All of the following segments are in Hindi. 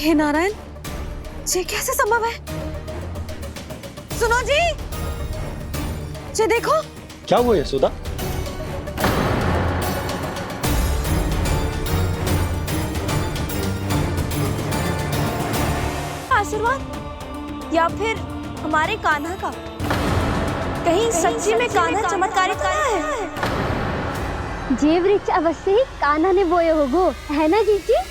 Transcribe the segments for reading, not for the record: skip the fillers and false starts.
हे नारायण, ये कैसे संभव है? सुनो जी, ये देखो। क्या हुआ यशोदा? आशीर्वाद या फिर हमारे कान्हा का? कहीं सच्ची में कान्हा चमत्कारी तो नहीं है? जे वृक्ष अवश्य ही कान्हा ने बोए होगो, है ना जीजी?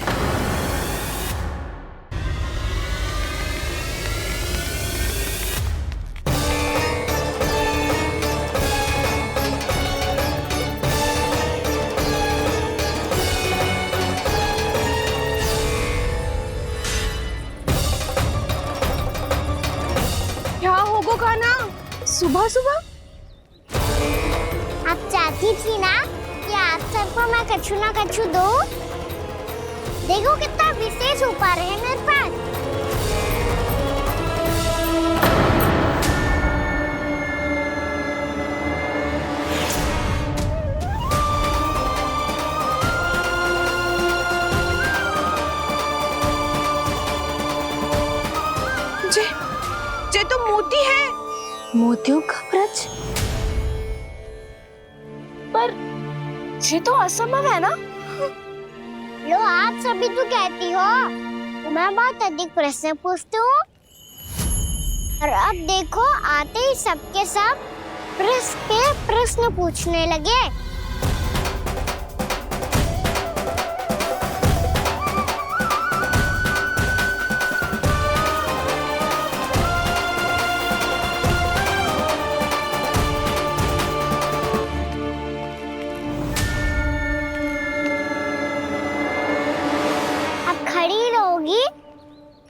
क्या होगो कान्हा सुबह सुबह? आप चाहती थी ना कि आज सबको मैं कछु ना कछु दो। देखो कितना विशेष उपहार है मेरे पास। ये तो मोती है। मोतियों का ब्रज? पर ये तो असंभव है ना? लो आप सभी तो कहती हो मैं बहुत अधिक प्रश्न पूछती हूँ, और अब देखो आते ही सबके सब प्रश्न पे प्रश्न पूछने लगे।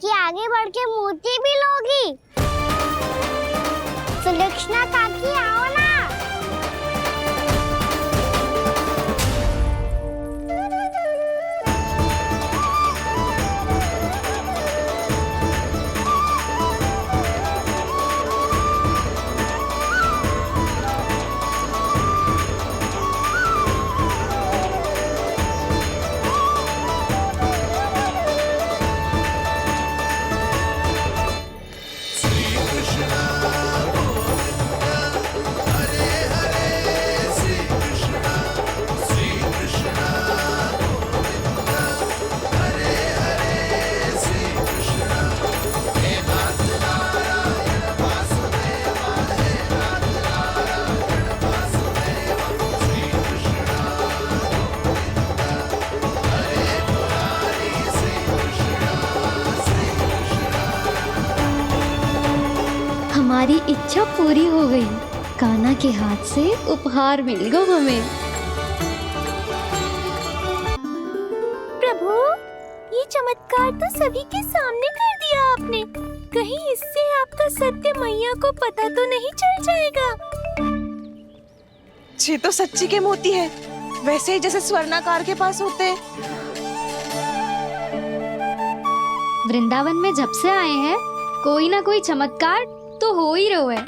कि आगे बढ़ के मोती भी लोगी? सुलक्षणा काकी आओ ना। हमारी इच्छा पूरी हो गई। कान्हा के हाथ से उपहार मिल गया हमें। प्रभु, ये चमत्कार तो सभी के सामने कर दिया आपने। कहीं इससे आपका सत्य मैया को पता तो नहीं चल जाएगा? ये तो सच्ची के मोती है, वैसे ही जैसे स्वर्णाकार के पास होते। वृंदावन में जब से आए हैं कोई ना कोई चमत्कार तो हो ही रहा है।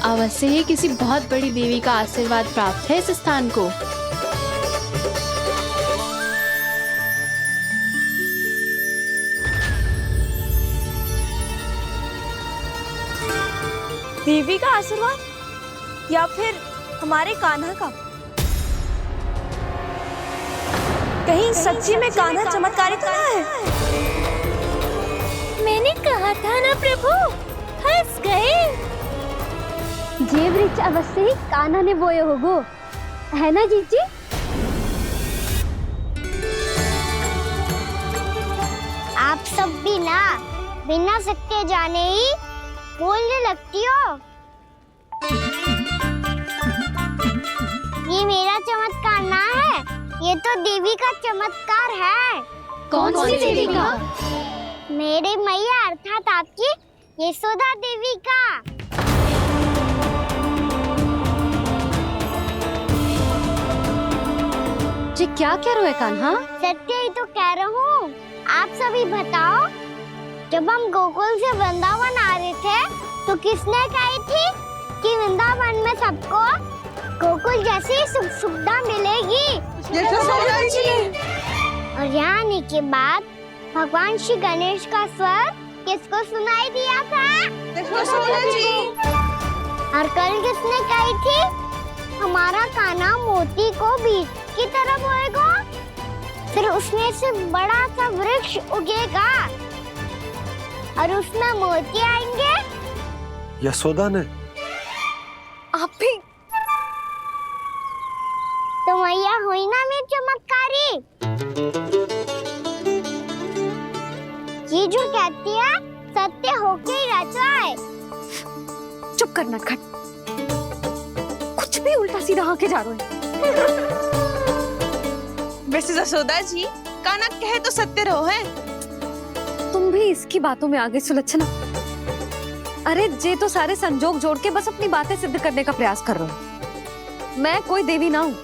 अवश्य ही किसी बहुत बड़ी देवी का आशीर्वाद प्राप्त है इस स्थान को। देवी का आशीर्वाद या फिर हमारे कान्हा का? कहीं सच्ची में कान्हा चमत्कारी तो नहीं है? मैंने कहा था ना प्रभु, हंस गए। जे वृक्ष अवश्य ही कान्हा ने बोए होगो, है ना जीजी? आप सब भी ना बिना सत्य जाने ही बोलने लगती हो। ये मेरा चमत्कार ना है, ये तो देवी का चमत्कार है। कौन सी देवी का? मेरे मैया अर्थात आपकी यशोदा देवी का। जी क्या कह रहे हो कान्हा? सत्य ही तो कह रहा हूँ। आप सभी बताओ, जब हम गोकुल से वृंदावन आ रहे थे तो किसने कही थी कि वृंदावन में सबको गोकुल जैसी सुख सुविधा मिलेगी? यशोदा जी। और यहाँ आने के बाद भगवान श्री गणेश का स्वर किसको सुनाई दिया था? यशोदा जी। और कल किसने कही थी हमारा कान्हा मोती को बीज की तरह बोएगा, फिर उसमें से बड़ा सा वृक्ष उगेगा और उसमें मोती आएंगे? यशोदा ने। आप भी तो मैया हुई ना मेरी चमत्कारी। ये जो कहती है सत्य होके ही रहता है। चुप कर नटखट, कुछ भी उल्टा सीधा आके जा रहे हैं। वैसे यशोदा जी, कान्हा कहे तो सत्य रहो है। तुम भी इसकी बातों में आगे सुलझना। अरे जे तो सारे संजोग जोड़ के बस अपनी बातें सिद्ध करने का प्रयास कर रहे हो। मैं कोई देवी ना हूँ,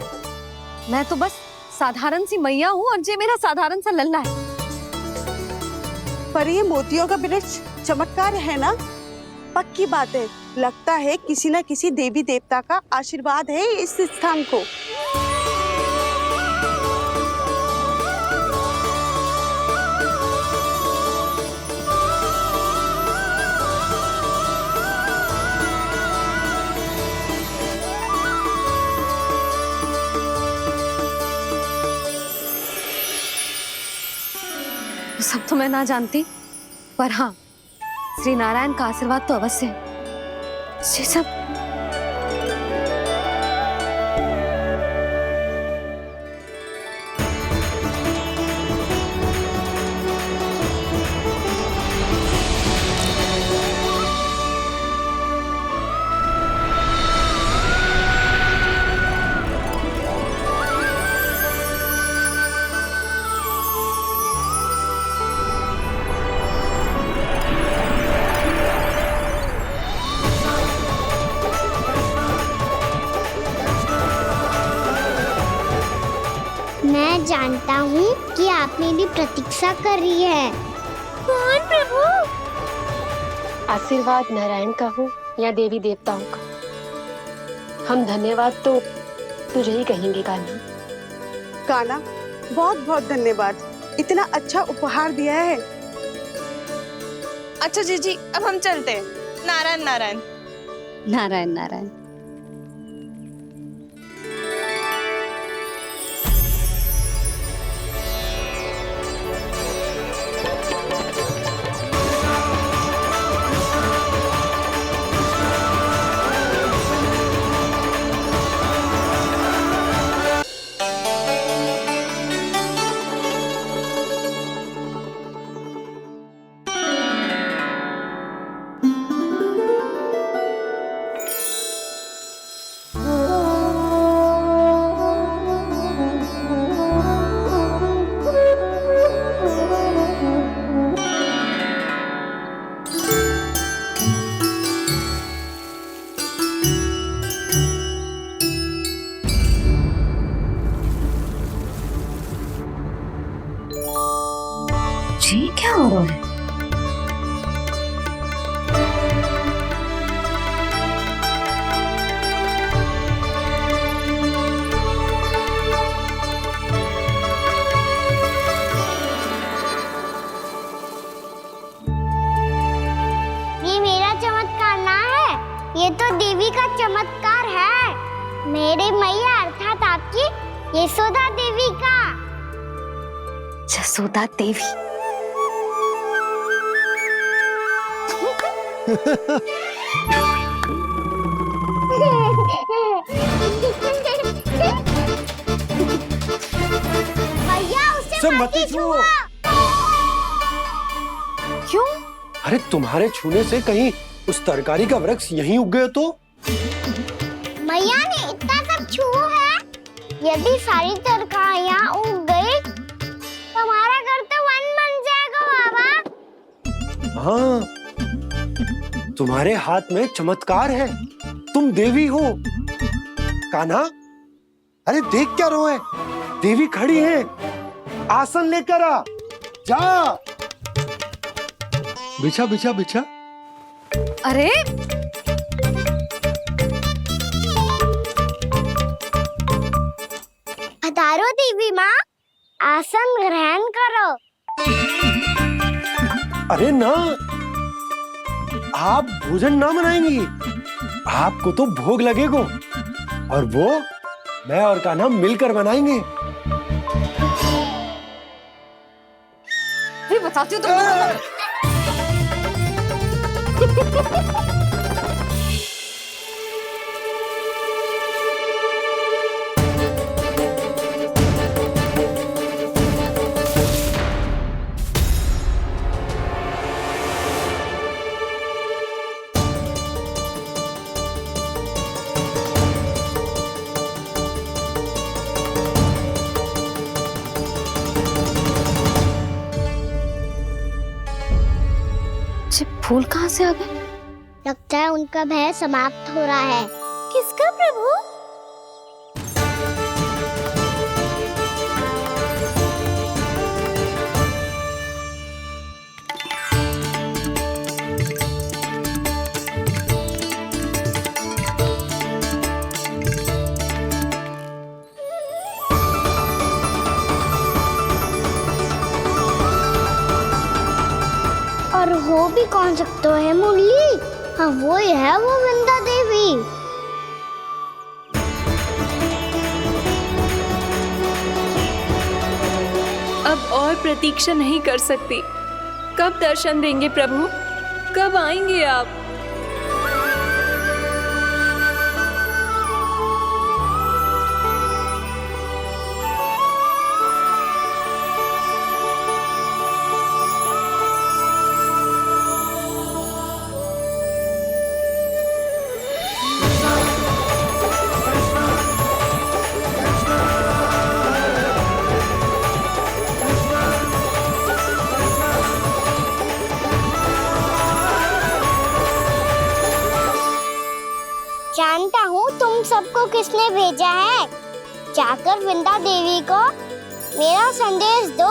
मैं तो बस साधारण सी मैया हूँ और जे मेरा साधारण सा लल्ला है। पर ये मोतियों का वृक्ष चमत्कार है ना? पक्की बात है, लगता है किसी न किसी देवी देवता का आशीर्वाद है इस स्थान को। सब तो मैं ना जानती, पर हाँ, श्री नारायण का आशीर्वाद तो अवश्य है। ये सब मैं जानता हूँ कि आप मेरी प्रतीक्षा कर रही है। कौन प्रभु? आशीर्वाद नारायण का हो या देवी देवताओं का, हम धन्यवाद तो तुझे ही कहेंगे कान्हा। कान्हा, बहुत बहुत धन्यवाद, इतना अच्छा उपहार दिया है। अच्छा जीजी, अब हम चलते हैं। नारायण नारायण। नारायण नारायण। जी क्या हो रहा है? ये मेरा चमत्कार ना है, ये तो देवी का चमत्कार है। मेरी मैया अर्थात आपकी यशोदा देवी का। यशोदा देवी। भैया उसे मत छुओ। क्यों? अरे तुम्हारे छूने से कहीं उस तरकारी का वृक्ष यहीं उग गया तो? मैया ने इतना सब छुआ है, यदि सारी तरकारियां उग गई तो हमारा घर तो वन बन जाएगा बाबा। हाँ, तुम्हारे हाथ में चमत्कार है, तुम देवी हो। कान्हा, अरे देख क्या रहो है, देवी खड़ी है, आसन लेकर आ, जा। बिछा बिछा बिछा। अरे पधारो देवी माँ, आसन ग्रहण करो। अरे ना, आप भोजन ना मनाएंगी, आपको तो भोग लगेगा और वो मैं और कान्हा मिलकर बनाएंगे। भी बताती हूँ तुमको। फूल कहाँ से आ गए? लगता है उनका भय समाप्त हो रहा है। किसका प्रभु? और हो भी कौन सकता है मुरली? हाँ वो ही है, वो वृंदा देवी। अब और प्रतीक्षा नहीं कर सकती। कब दर्शन देंगे प्रभु? कब आएंगे आप? जानता हूँ तुम सबको किसने भेजा है। जाकर वृंदा देवी को मेरा संदेश दो,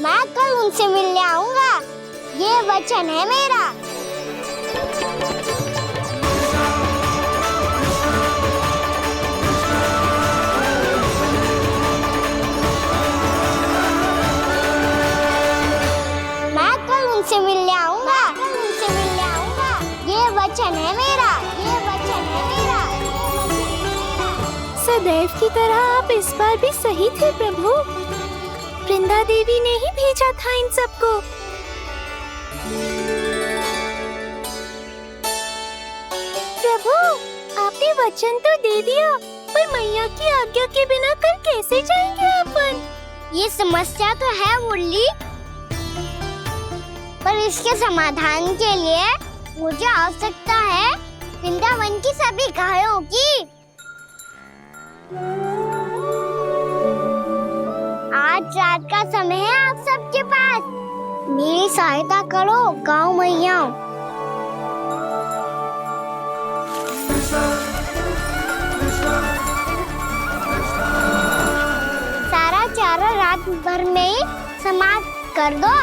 मैं कल उनसे मिलने आऊंगा। ये वचन है मेरा। मैं कल उनसे मिलने आऊंगा। ये वचन है मेरा। सदैव की तरह आप इस बार भी सही थे प्रभु। वृंदा देवी ने ही भेजा था इन सबको। प्रभु, आपने वचन तो दे दिया, पर मैया की आज्ञा के बिना कल कैसे जाएंगे अपन? ये समस्या तो है मुरली, पर इसके समाधान के लिए मुझे आवश्यकता है वृंदावन की सभी गायों की। आज रात का समय है आप सबके पास। मेरी सहायता करो गाँव मैया। सारा चारा रात भर में ही समाप्त कर दो।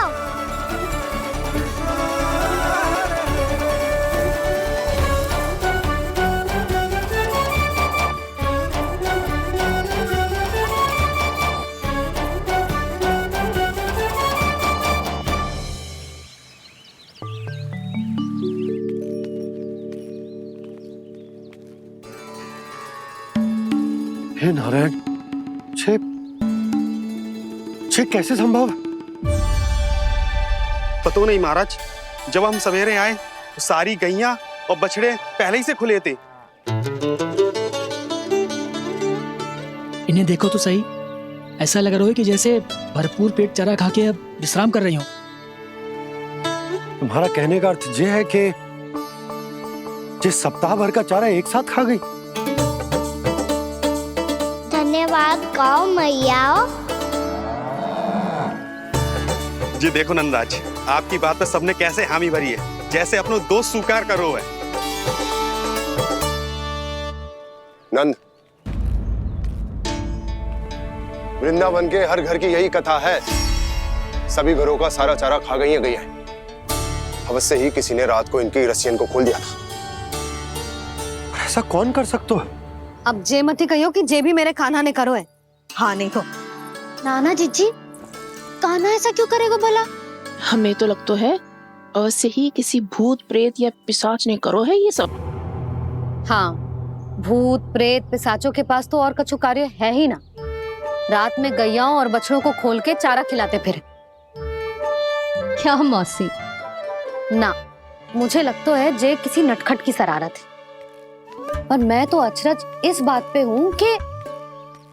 हे नारायण, छे कैसे संभव? पता नहीं महाराज, जब हम सवेरे आए तो सारी गैया और बछड़े पहले ही से खुले थे। इन्हें देखो तो सही, ऐसा लग रहा है कि जैसे भरपूर पेट चारा खा के अब विश्राम कर रही हो। तुम्हारा कहने का अर्थ यह है कि जिस सप्ताह भर का चारा एक साथ खा गई। धन्यवाद गाँव मैया। जी देखो नंदराज, आपकी बात पे सबने कैसे हामी भरी है, जैसे अपनो दोस्त स्वीकार करो है। नंद, वृंदावन के हर घर की यही कथा है। सभी घरों का सारा चारा खा गई है। अवश्य ही किसी ने रात को इनकी रस्सियन को खोल दिया था। ऐसा कौन कर सकता है? अब जे मत ही कहियो कि जे भी मेरे कान्हा ने करो है। हाँ नहीं तो नाना जीजी, कान्हा ऐसा क्यों करेगा भला? हमें तो लगता है अवश्य ही किसी भूत प्रेत या पिशाच ने करो है ये सब। हाँ, भूत प्रेत पिशाचों के पास तो और कछु कार्य है ही ना। रात में गैयाओं और बछड़ों को खोल के चारा खिलाते फिर। क्या मौसी? ना, मुझे लगता है जे किसी नटखट की शरारत है। पर मैं तो अचरज इस बात पे हूँ कि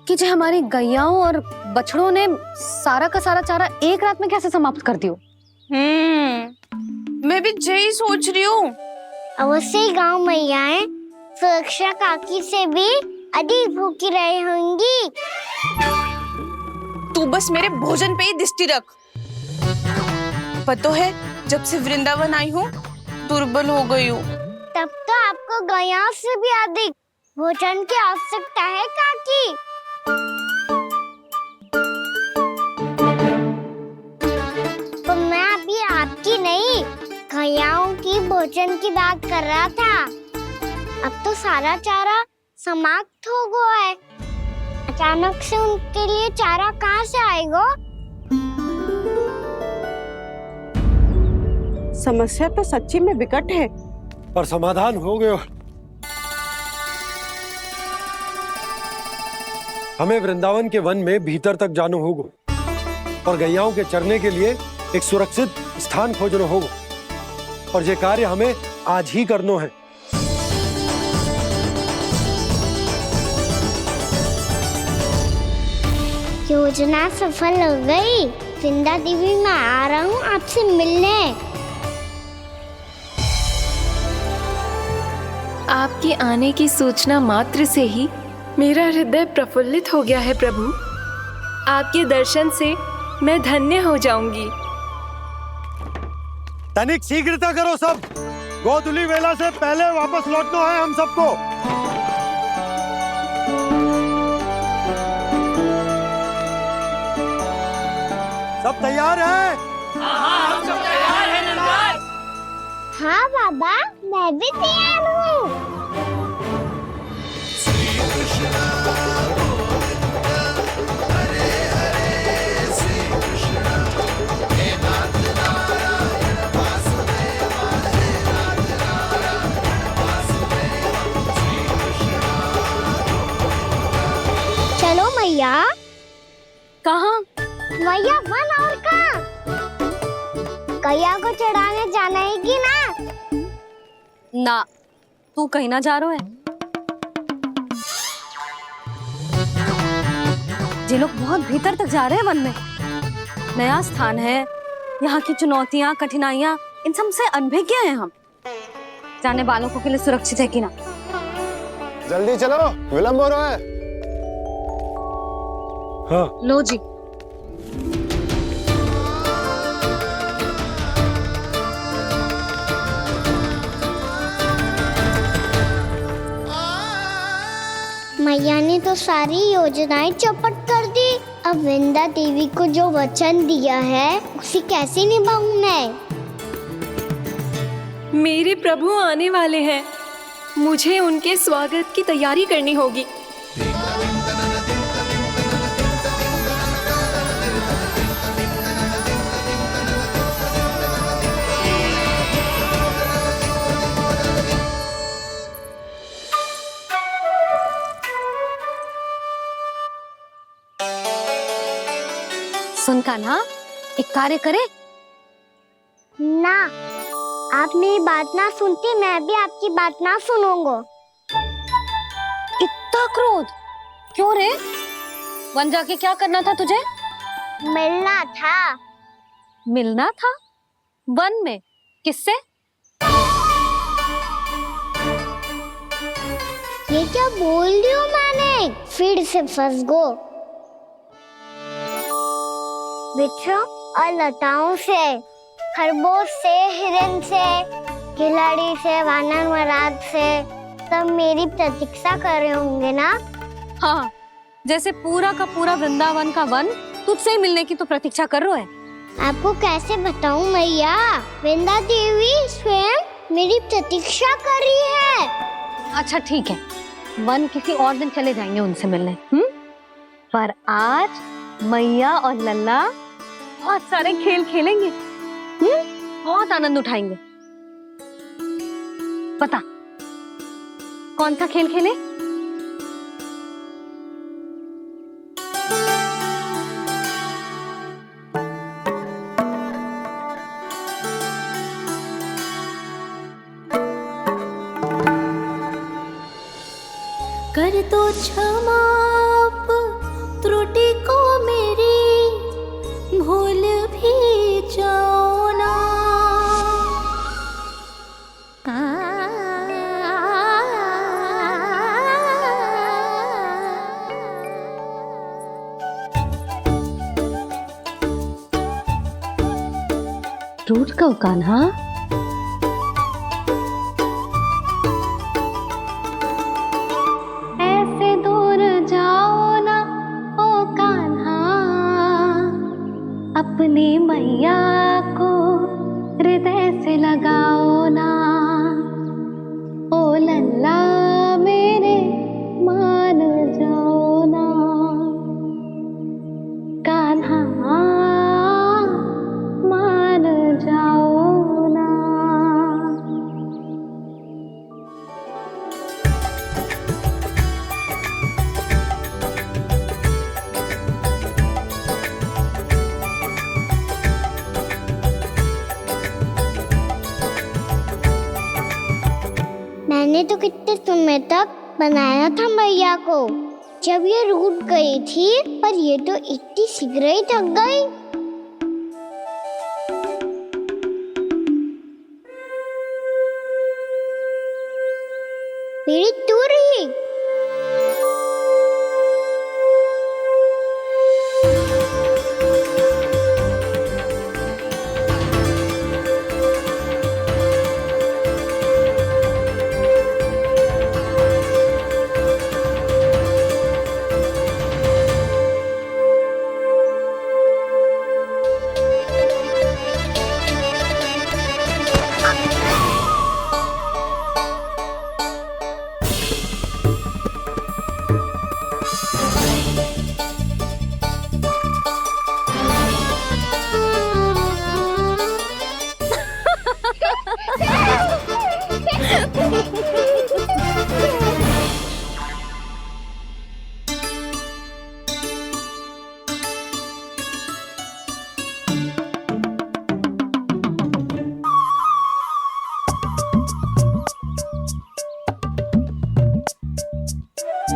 जो हमारी गैयाओं और बछड़ों ने सारा का सारा चारा एक रात में कैसे समाप्त कर दियो। मैं भी यही सोच रही हूँ। अवश्य ही गांव मैयाएं सुरक्षा काकी से भी अधिक भूखी रही होंगी। तू बस मेरे भोजन पे ही दृष्टि रख। पता है, जब से वृंदावन आई हूँ दुर्बल हो गई हूँ। तब तो आपको गैयाओं से भी अधिक भोजन की आवश्यकता है काकी। तो मैं अभी आपकी नहीं, गैयाओं की भोजन की बात कर रहा था। अब तो सारा चारा समाप्त हो गया है। अचानक से उनके लिए चारा कहाँ से आएगा? समस्या तो सच्ची में विकट है, पर समाधान हो गयो। हमें वृंदावन के वन में भीतर तक जाना होगा और गैयाओं के चरने के लिए एक सुरक्षित स्थान खोजना होगा, और ये कार्य हमें आज ही करना है। योजना सफल हो गई। वृंदा देवी, मैं आ रहा हूँ आपसे मिलने। आपके आने की सूचना मात्र से ही मेरा हृदय प्रफुल्लित हो गया है प्रभु। आपके दर्शन से मैं धन्य हो जाऊंगी। तनिक शीघ्रता करो सब, गोधुली वेला से पहले वापस लौटना है हम सबको। सब तैयार है? हाँ, हम सब तैयार हैं नंदराज। हाँ बाबा, मैं भी तैयार हूँ। चलो मैया। कहाँ? मैया वन और कहाँ? गैया को चढ़ाने जाना है कि ना? ना, तू कहीं ना जा रहा है। ये लोग बहुत भीतर तक जा रहे हैं वन में। नया स्थान है, यहाँ की चुनौतियाँ कठिनाइयाँ इन सब से अनभिज्ञ हैं हम। जाने वालों के लिए सुरक्षित है कि ना? जल्दी चलो, विलंब हो रहा है। हाँ। लो जी। मैया ने तो सारी योजनाएं चौपट कर दी। अब वृंदा देवी को जो वचन दिया है उसे कैसे निभाऊं मैं? मेरे प्रभु आने वाले हैं, मुझे उनके स्वागत की तैयारी करनी होगी। सुन कान्हा, एक कार्य करे ना, आप मेरी बात ना सुनती, मैं भी आपकी बात ना सुनूंगा। इतना क्रोध क्यों रे? वन जाके क्या करना था तुझे? मिलना था। मिलना था? वन में? किससे? ये क्या बोल रही हूँ मैंने? फिर से फंस गो। वृक्षों और लताओं से, खरगोश से, हिरन से, खिलाड़ी से, वानर महाराज से, सब मेरी प्रतीक्षा कर रहे होंगे ना? हाँ, जैसे पूरा का पूरा वृंदावन का वन तुझसे ही मिलने की तो प्रतीक्षा कर रहा है। आपको कैसे बताऊं मैया? वृंदा देवी स्वयं मेरी प्रतीक्षा कर रही है। अच्छा ठीक है, वन किसी और दिन चले जाएंगे उनसे मिलने। पर आज मैया और लल्ला बहुत सारे खेल खेलेंगे। बहुत आनंद उठाएंगे। बता कौन सा खेल खेले? कर दो क्षमा त्रुटि को मेरी, भूल भी जाओ ना। रूठ कब कान्हा? ऐसे दूर जाओ ना ओ कान्हा, अपनी मैया को हृदय से लगाओ ना। ओ लल्ला मेरे मान जाओ ना, कान्हा मान जाओ ना। मैंने तो कितने समय तक बनाया था मैया को, जब ये रूठ गई थी, पर ये तो इतनी शीघ्र ही थक गई। मेरी तू रही।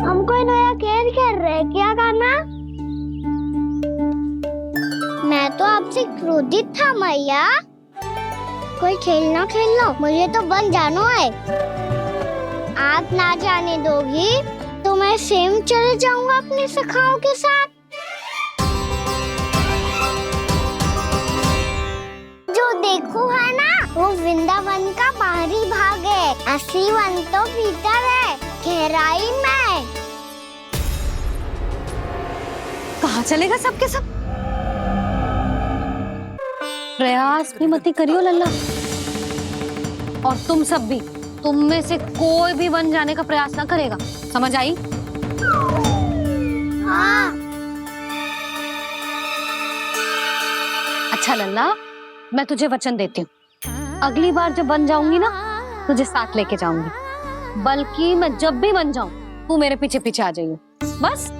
हम कोई नया खेल खेल रहे हैं क्या कान्हा? मैं तो आपसे क्रोधित था मैया। कोई खेलना खेल लो, मुझे तो बन जाना है। आप ना जाने दोगी तो मैं स्वयं चले जाऊंगा अपने सखाओं के साथ। जो देखो है ना, वो वृंदावन का बाहरी भाग है, असली वन तो भीतर है, गहराई में। कहाँ चलेगा सबके सब? प्रयास भी मत करियो लल्ला, और तुम सब भी, तुम में से कोई भी वन जाने का प्रयास ना करेगा, समझ आई? हाँ। अच्छा लल्ला, मैं तुझे वचन देती हूँ, अगली बार जब बन जाऊंगी ना, तुझे साथ लेके जाऊंगी। बल्कि मैं जब भी बन जाऊं, तू मेरे पीछे पीछे आ जाइयो, बस।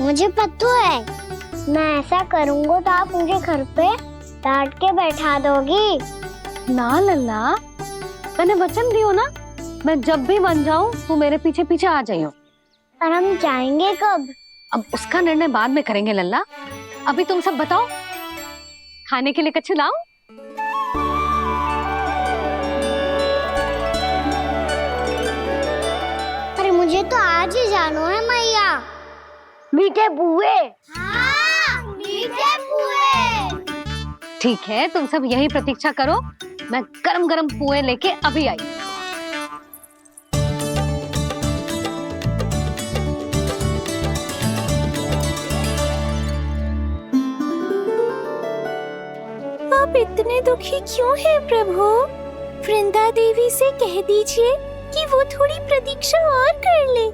मुझे पता है, मैं ऐसा करूंगा तो आप मुझे घर पे डांट के बैठा दोगी। ना लल्ला, मैंने वचन दियो ना, मैं जब भी बन जाऊं, तू मेरे पीछे पीछे आ जाइयो। और हम जाएंगे कब? अब उसका निर्णय बाद में करेंगे लल्ला। अभी तुम सब बताओ, खाने के लिए कुछ लाऊं? अरे मुझे तो आज ही जाना है मैया। मीठे बुए। हाँ, मीठे बुए। ठीक है, तुम सब यही प्रतीक्षा करो, मैं गरम गरम पुए लेके अभी आई। आप इतने दुखी क्यों हैं प्रभु? वृंदा देवी से कह दीजिए कि वो थोड़ी प्रतीक्षा और कर ले।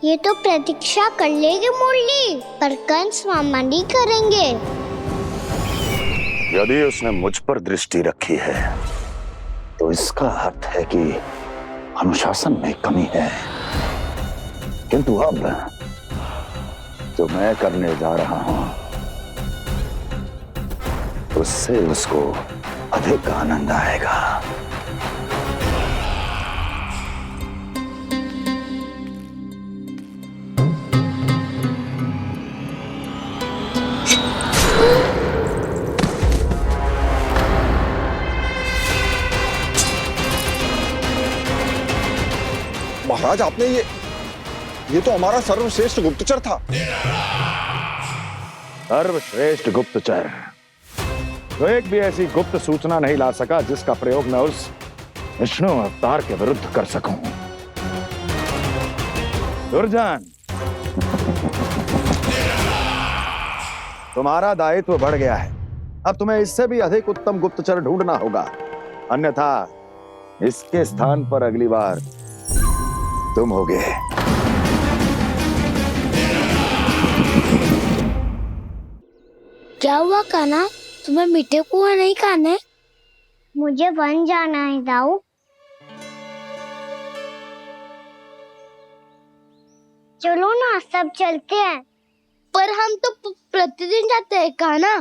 ये तो प्रतीक्षा कर लेगी मुरली, पर कंस मामा नहीं करेंगे। यदि उसने मुझ पर दृष्टि रखी है तो इसका अर्थ है कि अनुशासन में कमी है। किंतु अब जो मैं करने जा रहा हूं उससे उसको अधिक आनंद आएगा। महाराज, आपने ये तो हमारा सर्वश्रेष्ठ गुप्तचर था। सर्वश्रेष्ठ गुप्तचर तो एक भी ऐसी गुप्त सूचना नहीं ला सका जिसका प्रयोग मैं उस विष्णु अवतार के विरुद्ध कर सकूं। दुर्जन, तुम्हारा दायित्व बढ़ गया है। अब तुम्हें इससे भी अधिक उत्तम गुप्तचर ढूंढना होगा, अन्यथा इसके स्थान पर अगली बार तुम होगे। क्या हुआ कान्हा, तुम्हें मीठे कुआं नहीं खाने? मुझे वन जाना है दाऊ। चलो ना, सब चलते हैं। पर हम तो प्रतिदिन जाते हैं कान्हा।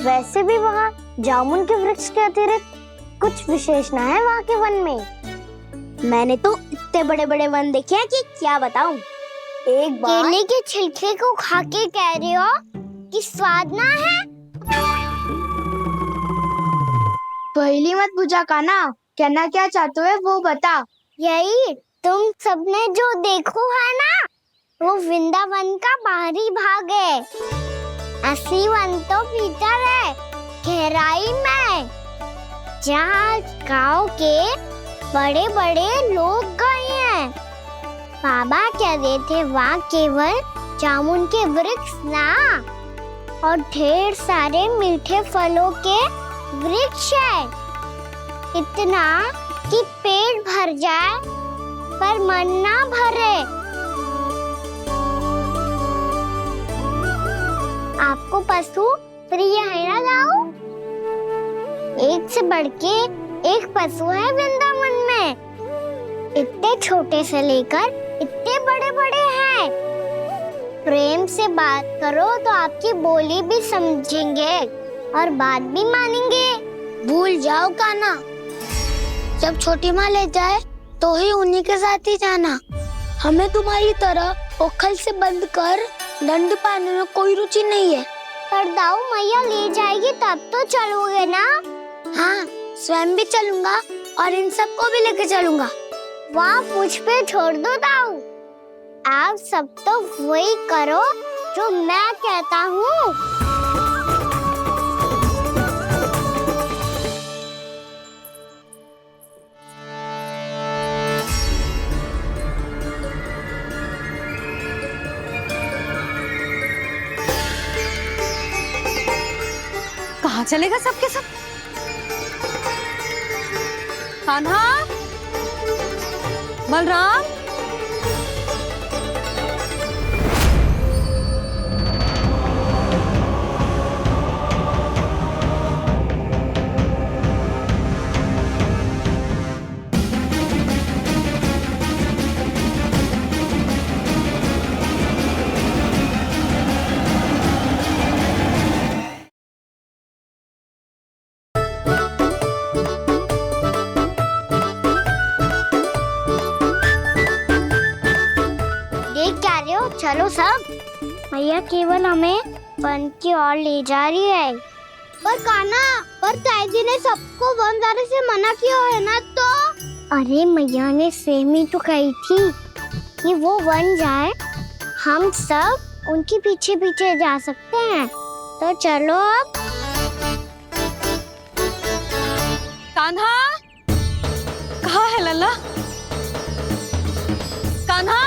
वैसे भी वहाँ जामुन के वृक्ष के अतिरिक्त कुछ विशेष ना है वहाँ के वन में। मैंने तो इतने बड़े बड़े वन देखे हैं कि क्या बताऊं। एक बार केले के छिलके को खा के कह रहे हो कि स्वाद ना है? पहली मत पूछा कान्हा, कहना क्या चाहते हो वो बता। यही तुम सबने जो देखो है ना, वो वृंदावन का बाहरी भाग है। असली वन तो भीतर है, गहराई में, जहाँ गाँव के बड़े बड़े लोग गए हैं। बाबा कह रहे थे वहाँ केवल जामुन के वृक्ष ना, और ढेर सारे मीठे फलों के वृक्ष है। इतना कि पेट भर जाए पर मन ना भरे। आपको पशु प्रिय है ना दाऊ? एक से बढ़ के एक पशु है वृंदावन में। इतने छोटे से लेकर इतने बड़े बड़े हैं। प्रेम से बात करो तो आपकी बोली भी समझेंगे और बात भी मानेंगे। भूल जाओ कान्हा, जब छोटी माँ ले जाए तो ही उन्हीं के साथ ही जाना। हमें तुम्हारी तरह ओखल से बंद कर दंड पाने में कोई रुचि नहीं है। पर दाऊ मैया ले जाएगी तब तो चलोगे ना? हाँ, स्वयं भी चलूंगा और इन सबको भी लेके चलूंगा। वहाँ मुझ पे छोड़ दो दाऊ। आप सब तो वही करो जो मैं कहता हूँ। कहाँ चलेगा सबके सब? कान्हा, बलराम, चलो सब, मैया केवल हमें वन की ओर ले जा रही है। पर कान्हा, पर ताई जी ने सबको वन जाने से मना किया है ना तो? अरे मैया ने सेम ही तो कही थी कि वो वन जाए, हम सब उनके पीछे पीछे जा सकते हैं। तो चलो अब। कान्हा, कहाँ है लल्ला? कान्हा,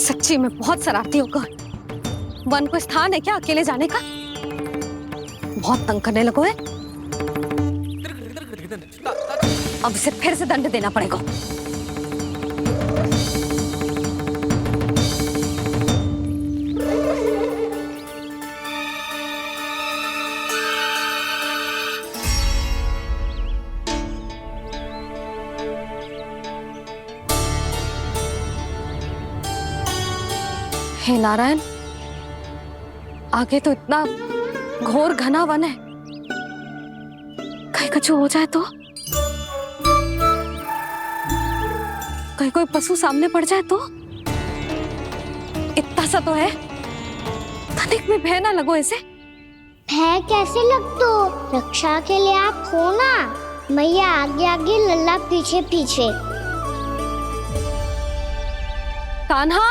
सच्ची में बहुत शरारती होगा। वन को स्थान है क्या अकेले जाने का? बहुत तंग करने लगो है। अब इसे फिर से दंड देना पड़ेगा। हे नारायण, आगे तो इतना घोर घना वन है, कहीं कुछ हो जाए तो, कहीं कोई पशु सामने पड़ जाए तो। इतना सा तो है, तनिक में भय ना लगो इसे। भय कैसे लग तो, रक्षा के लिए आप हो ना। मैया आगे आगे, लल्ला पीछे पीछे। कान्हा,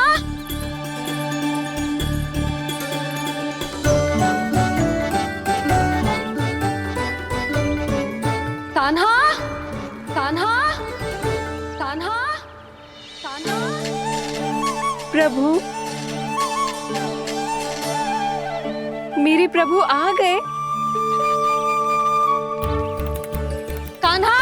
कान्हा, कान्हा, कान्हा, कान्हा। प्रभु, मेरे प्रभु आ गए। कान्हा,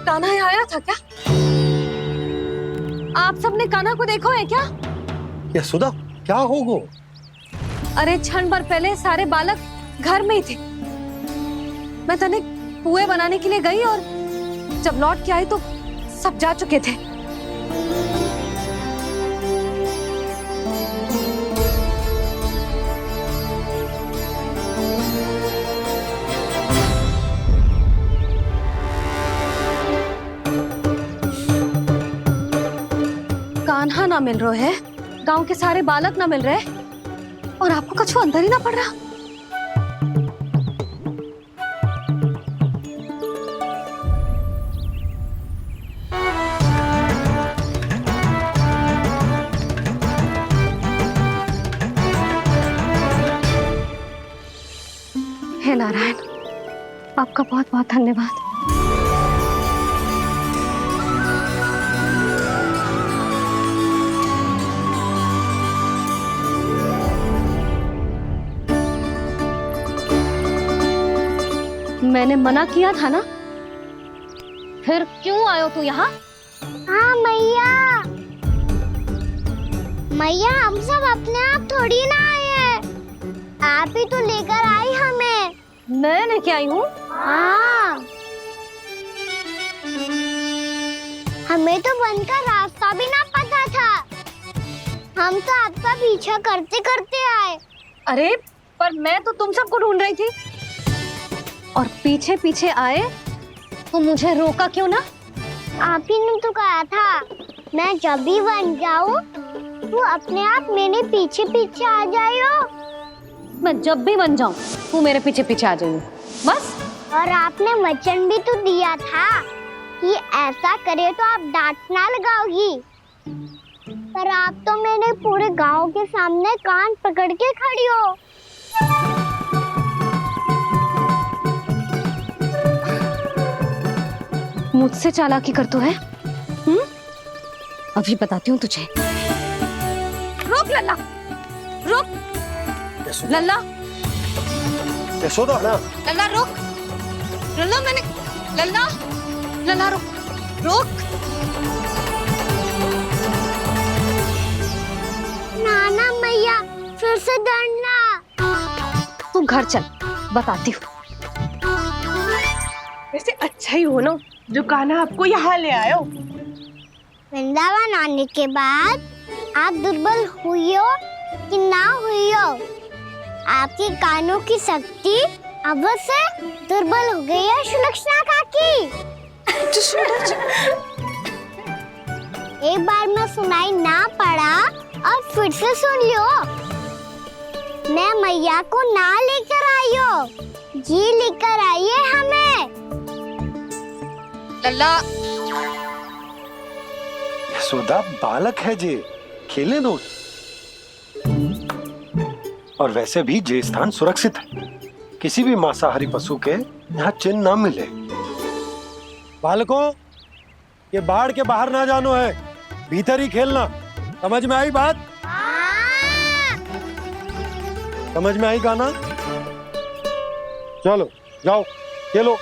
कान्हा यहाँ आया था क्या? आप सबने कान्हा को देखो है क्या? यशोदा, क्या हो गो? अरे क्षण भर पहले सारे बालक घर में ही थे। मैं तनिक पुए बनाने के लिए गई और जब लौट के आई तो सब जा चुके थे। कान्हा ना मिल रहा है, गांव के सारे बालक ना मिल रहे, और आपको कछु अंदर ही ना पड़ रहा। हे नारायण, आपका बहुत बहुत धन्यवाद। मैंने मना किया था ना, फिर क्यों आयो तू यहाँ? हाँ मैया, मैया हम सब अपने आप थोड़ी ना आए हैं, आप ही तो लेकर आई हमें। मैं लेके आई हूँ? हाँ, हमें तो वन का रास्ता भी ना पता था, हम तो आपका पीछा करते करते आए। अरे पर मैं तो तुम सबको ढूंढ रही थी, और पीछे पीछे आए तो मुझे रोका क्यों ना? आप ही ने तो कहा था मैं जब भी बन जाऊं तू अपने आप मेरे पीछे पीछे आ जाइयो। मैं जब भी बन जाऊं तू मेरे पीछे पीछे आ जाइयो, बस। और आपने वचन भी तो दिया था कि ऐसा करे तो आप डांट ना लगाओगी, पर आप तो मेरे पूरे गांव के सामने कान पकड़ के खड़ी हो। मुझसे चालाकी करतू है? अभी बताती हूँ तुझे। रुक लल्ला, रुक लल्ला, यशोदा ना। लल्ला रुक, लल्ला मैंने, लल्ला, लल्ला रुक, रुक। नाना मैया फिर से डरना। तू घर चल, बताती हूँ। वैसे अच्छा ही हो ना जो कान्हा आपको यहाँ ले आयो। वृंदावन आने के बाद आप दुर्बल हुई हो कि ना हुई हो, आपके कानों की शक्ति अब से दुर्बल हो गई है सुलक्षणा काकी। एक बार में सुनाई ना पड़ा और फिर से सुन लो। मैं मैया को ना लेकर आई हो, जी लेकर आई है हमें। लल्ला। यशोदा बालक है जे, खेले दो। और वैसे भी जे स्थान सुरक्षित है, किसी भी मांसाहारी पशु के यहाँ चिन्ह ना मिले। बालकों, ये बाढ़ के बाहर ना जानो है, भीतर ही खेलना। समझ में आई बात? समझ में आई गाना? चलो जाओ खेलो।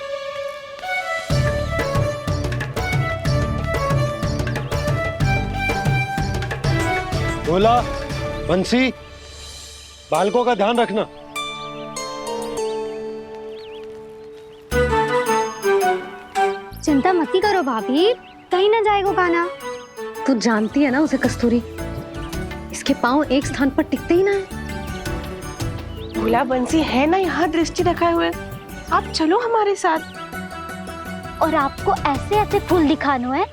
भोला, बंसी, बालकों का ध्यान रखना। चिंता मत करो भाभी, कहीं ना जाएगा गाना। तू जानती है ना उसे कस्तूरी, इसके पांव एक स्थान पर टिकते ही ना है। भोला बंसी है ना यहाँ दृष्टि रखाए हुए, आप चलो हमारे साथ। और आपको ऐसे ऐसे फूल दिखानो है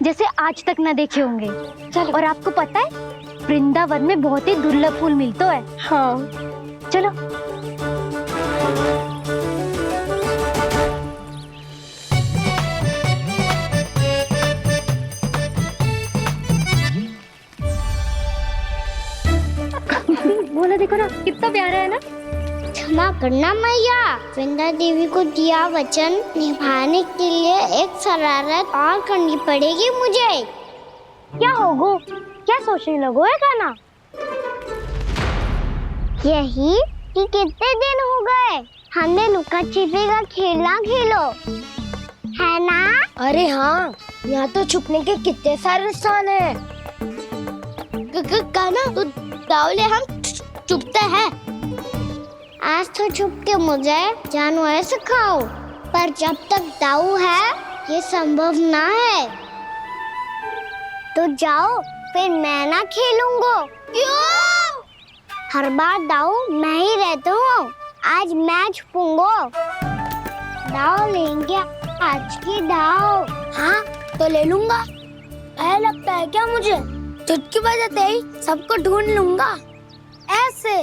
जैसे आज तक ना देखे होंगे। चलो। और आपको पता है वृंदावन में बहुत ही दुर्लभ फूल मिलते हैं। हाँ चलो। बोला देखो ना कितना प्यारा है ना। क्षमा करना मैया, वृंदा देवी को दिया वचन निभाने के लिए एक शरारत और करनी पड़ेगी मुझे। क्या होगो? क्या सोचने लगो है गाना? यही कि कितने दिन हो गए हमने लुका छिपी का खेलना खेलो, है ना? अरे हाँ, यहाँ तो छुपने के कितने सारे स्थान है। गाना तो दावले हम छुपते हैं। आज तो छुप के मुझे जानवर सिखाओ, पर जब तक दाऊ है ये संभव ना है। तो जाओ, फिर मैं ना खेलूंगा। क्यों? हर बार दाऊ मैं ही रहता हूँ, आज मैं छुपूंगा। दाऊ लेंगे आज की दाऊ। हाँ तो ले लूंगा। ऐसा लगता है क्या मुझे? चुटकी बजाते ही सबको ढूंढ लूंगा ऐसे।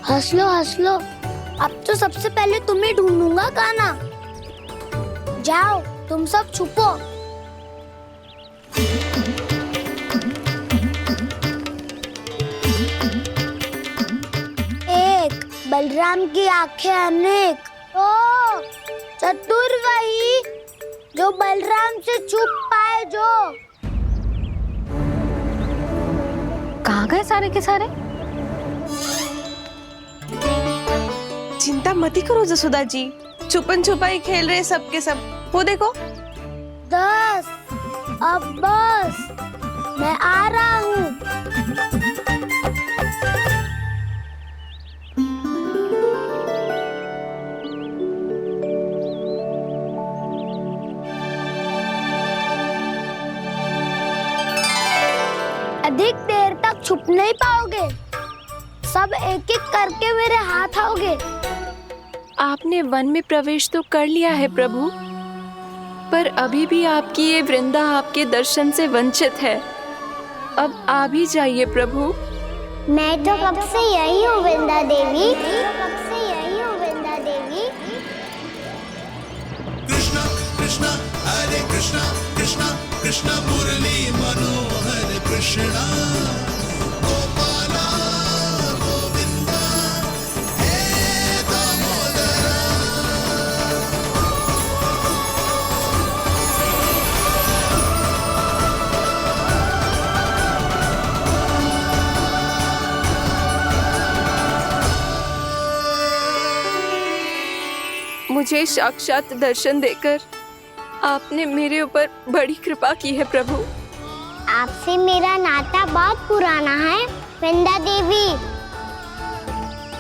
हंस लो, अब तो सबसे पहले तुम्हें ढूंढूंगा गाना। जाओ तुम सब छुपो। एक बलराम की आंखें अनेक। ओ चतुर वही जो बलराम से छुप पाए। जो कहाँ गए सारे के सारे? चिंता मत करो जसोदा जी, छुपन छुपाई खेल रहे सबके सब। वो देखो 10 अब बस, मैं आ रहा हूँ। अधिक देर तक छुप नहीं पाओगे, सब एक एक करके मेरे हाथ आओगे। आपने वन में प्रवेश तो कर लिया है प्रभु, पर अभी भी आपकी ये वृंदा आपके दर्शन से वंचित है। अब आ भी जाइए प्रभु। मैं तो कब से यही हूँ वृंदा देवी। कृष्णा कृष्णा हरे कृष्णा कृष्णा कृष्णा मुरली मनोहर कृष्णा गोपाला गोविंदा हे दामोदरा। मुझे साक्षात दर्शन देकर आपने मेरे ऊपर बड़ी कृपा की है प्रभु। आपसे मेरा नाता बहुत पुराना है वृंदा देवी,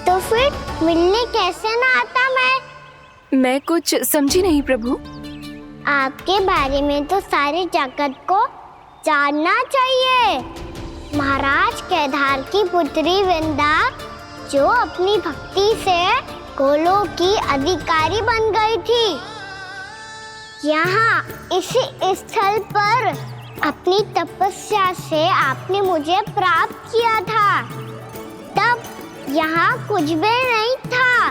तो फिर मिलने कैसे ना आता मैं कुछ समझी नहीं प्रभु। आपके बारे में तो सारे जगत को जानना चाहिए। महाराज केदार की पुत्री वृंदा जो अपनी भक्ति से गोलोक की अधिकारी बन गई थी, यहाँ इसी स्थल पर अपनी तपस्या से आपने मुझे प्राप्त किया था। तब यहाँ कुछ भी नहीं था।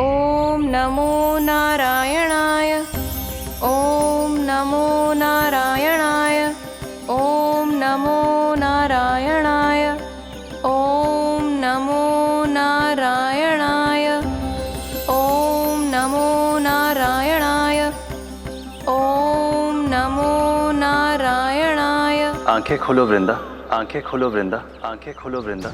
ओम नमो नारायणाय। ओम नमो नारायणाय। ओम नमो नारायणाय। ओम नमो नारायणाय। ओम नमो नारायणाय। ओम नमो नारायणाय। आंखें खोलो वृंदा, आंखें खोलो वृंदा, आंखें खोलो वृंदा।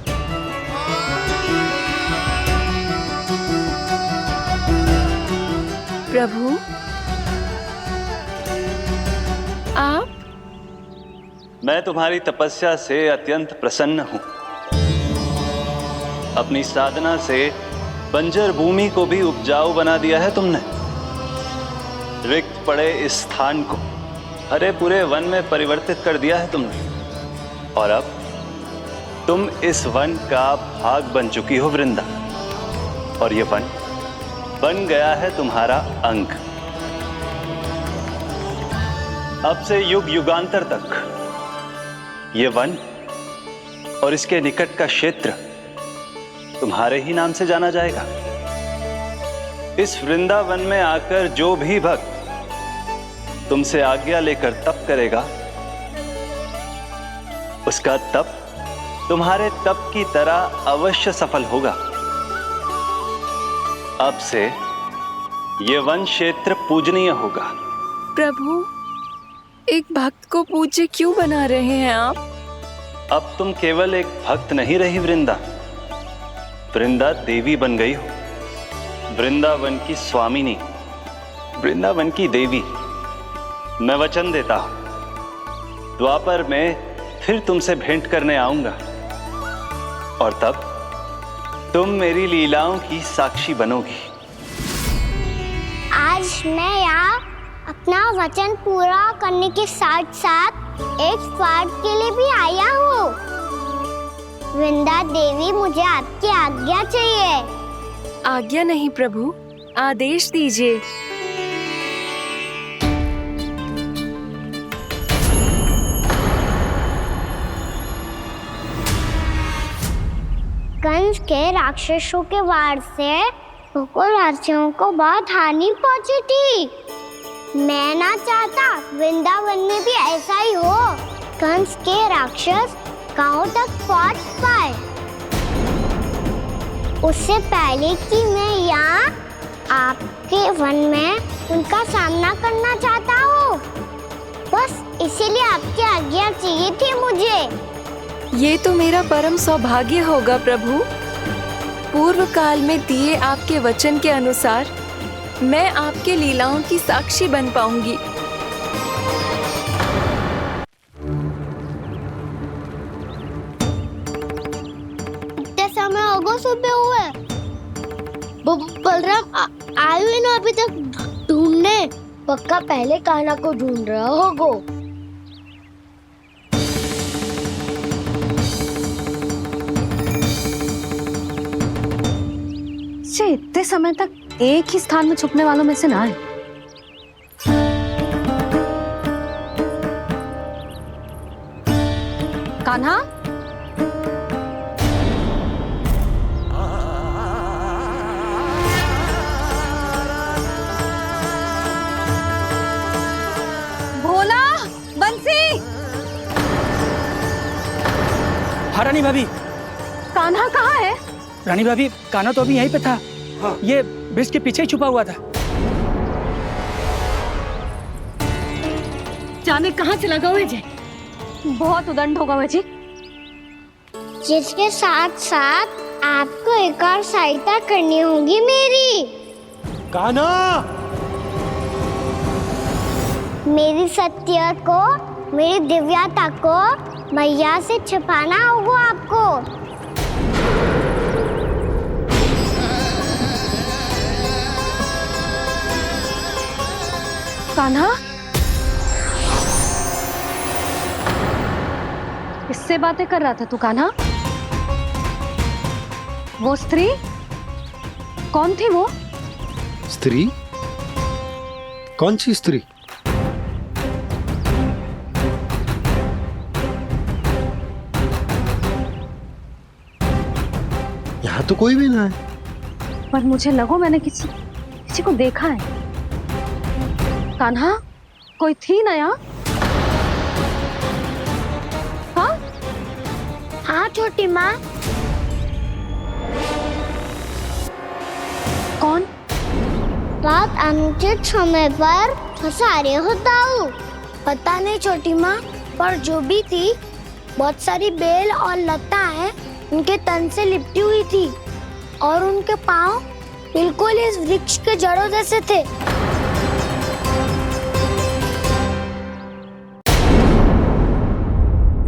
प्रभु, आप? मैं तुम्हारी तपस्या से अत्यंत प्रसन्न हूं। अपनी साधना से बंजर भूमि को भी उपजाऊ बना दिया है तुमने। रिक्त पड़े इस स्थान को हरे पूरे वन में परिवर्तित कर दिया है तुमने। और अब तुम इस वन का भाग बन चुकी हो वृंदा। और ये वन बन गया है तुम्हारा अंग। अब से युग युगांतर तक ये वन और इसके निकट का क्षेत्र तुम्हारे ही नाम से जाना जाएगा। इस वृंदावन में आकर जो भी भक्त तुमसे आज्ञा लेकर तप करेगा, उसका तप तुम्हारे तप की तरह अवश्य सफल होगा। अब से ये वन क्षेत्र पूजनीय होगा। प्रभु, एक भक्त को पूज्य क्यों बना रहे हैं आप? अब तुम केवल एक भक्त नहीं रही वृंदा, वृंदा देवी बन गई हो। वृंदावन की स्वामिनी, वृंदावन की देवी। मैं वचन देता हूं, द्वापर में फिर तुमसे भेंट करने आऊंगा और तब तुम मेरी लीलाओं की साक्षी बनोगी। आज मैं यहाँ अपना वचन पूरा करने के साथ साथ एक स्वार्थ के लिए भी आया हूँ। वृंदा देवी, मुझे आपकी आज्ञा चाहिए। आज्ञा नहीं प्रभु, आदेश दीजिए। कंस के राक्षसों के वार से गोकुलवासियों को बहुत हानि पहुंची थी। मैं ना चाहता वृंदावन में भी ऐसा ही हो। कंस के राक्षस गांव तक पहुंच पाए, उससे पहले कि मैं यहाँ आपके वन में उनका सामना करना चाहता हूँ। बस इसीलिए आपकी आज्ञा चाहिए थी मुझे। ये तो मेरा परम सौभाग्य होगा प्रभु। पूर्व काल में दिए आपके वचन के अनुसार मैं आपके लीलाओं की साक्षी बन पाऊंगी। इतने समय होगा सुबह हुए। बलराम आए हुए ना अभी तक ढूंढने। पक्का पहले कान्हा को ढूंढ रहा होगा। इतने समय तक एक ही स्थान में छुपने वालों में से ना है। कान्हा, भोला, बंसी। हाँ रानी भाभी। कान्हा कहाँ है? रानी भाभी, कान्हा तो अभी यहीं पे था। हाँ। ये ब्रिज के पीछे ही छुपा हुआ था। जाने कहाँ चला गया है? बहुत उदंड होगा जी। जिसके साथ साथ आपको एक और सहायता करनी होगी मेरी। कान्हा, मेरी सत्य को, मेरी दिव्यता को मैया से छिपाना होगा आपको। कान्हा, किससे बातें कर रहा था तू कान्हा? वो स्त्री कौन थी? वो स्त्री? कौन सी स्त्री? तो कोई भी ना है। पर मुझे लगो मैंने किसी को देखा है। कान्हा, कोई थी ना यहाँ? हाँ हाँ छोटी माँ। कौन? रात अनुचित समय पर फंसा रहे हो दाऊ। पता नहीं छोटी माँ, पर जो भी थी बहुत सारी बेल और लता है उनके तन से लिपटी हुई थी और उनके पाँव बिल्कुल इस वृक्ष के जड़ों जैसे थे।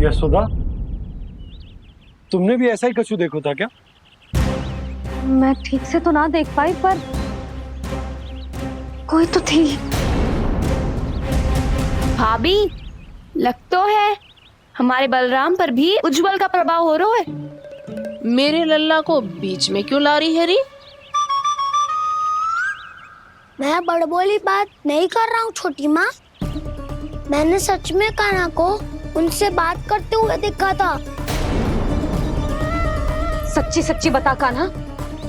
यशोदा, तुमने भी ऐसा ही कछु देखो था क्या? मैं ठीक से तो ना देख पाई, पर कोई तो थी। भाभी, लग तो है हमारे बलराम पर भी उज्जवल का प्रभाव हो रहा है। मेरे लल्ला को बीच में क्यों ला रही है री? मैं बड़बोली बात नहीं कर रहा हूँ छोटी माँ। मैंने सच में कान्हा को उनसे बात करते हुए देखा था। सच्ची सच्ची बता कान्हा,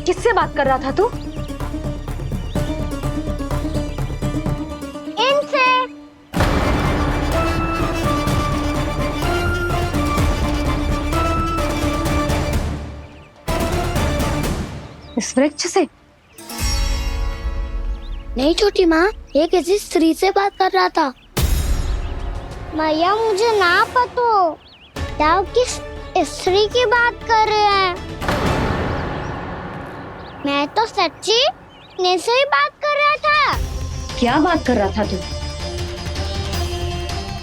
किससे बात कर रहा था तू? इनसे। इस वृक्ष से? नहीं छोटी माँ, ये किसी स्त्री से बात कर रहा था। मैया मुझे ना पतो दाऊ किस स्त्री की बात कर रहे हैं। मैं तो सच्ची ने से ही बात कर रहा था। क्या बात कर रहा था तू?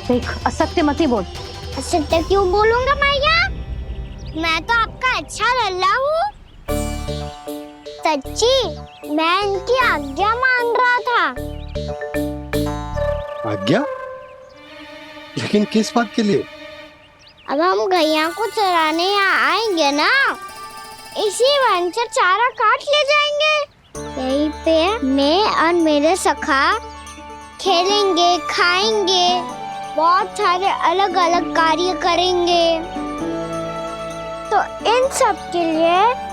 देख, असत्य मत ही बोल। असत्य क्यों बोलूंगा मैया? मैं तो आपका अच्छा लल्ला हूँ। सच्ची मैं इनकी आज्ञा मान रहा था। आज्ञा? लेकिन किस बात के लिए? अब हम गैया को चराने यहाँ आएंगे ना, इसी वन से चारा काट ले जाएंगे। यहीं पे मैं और मेरे सखा खेलेंगे, खाएंगे, बहुत सारे अलग अलग कार्य करेंगे। तो इन सब के लिए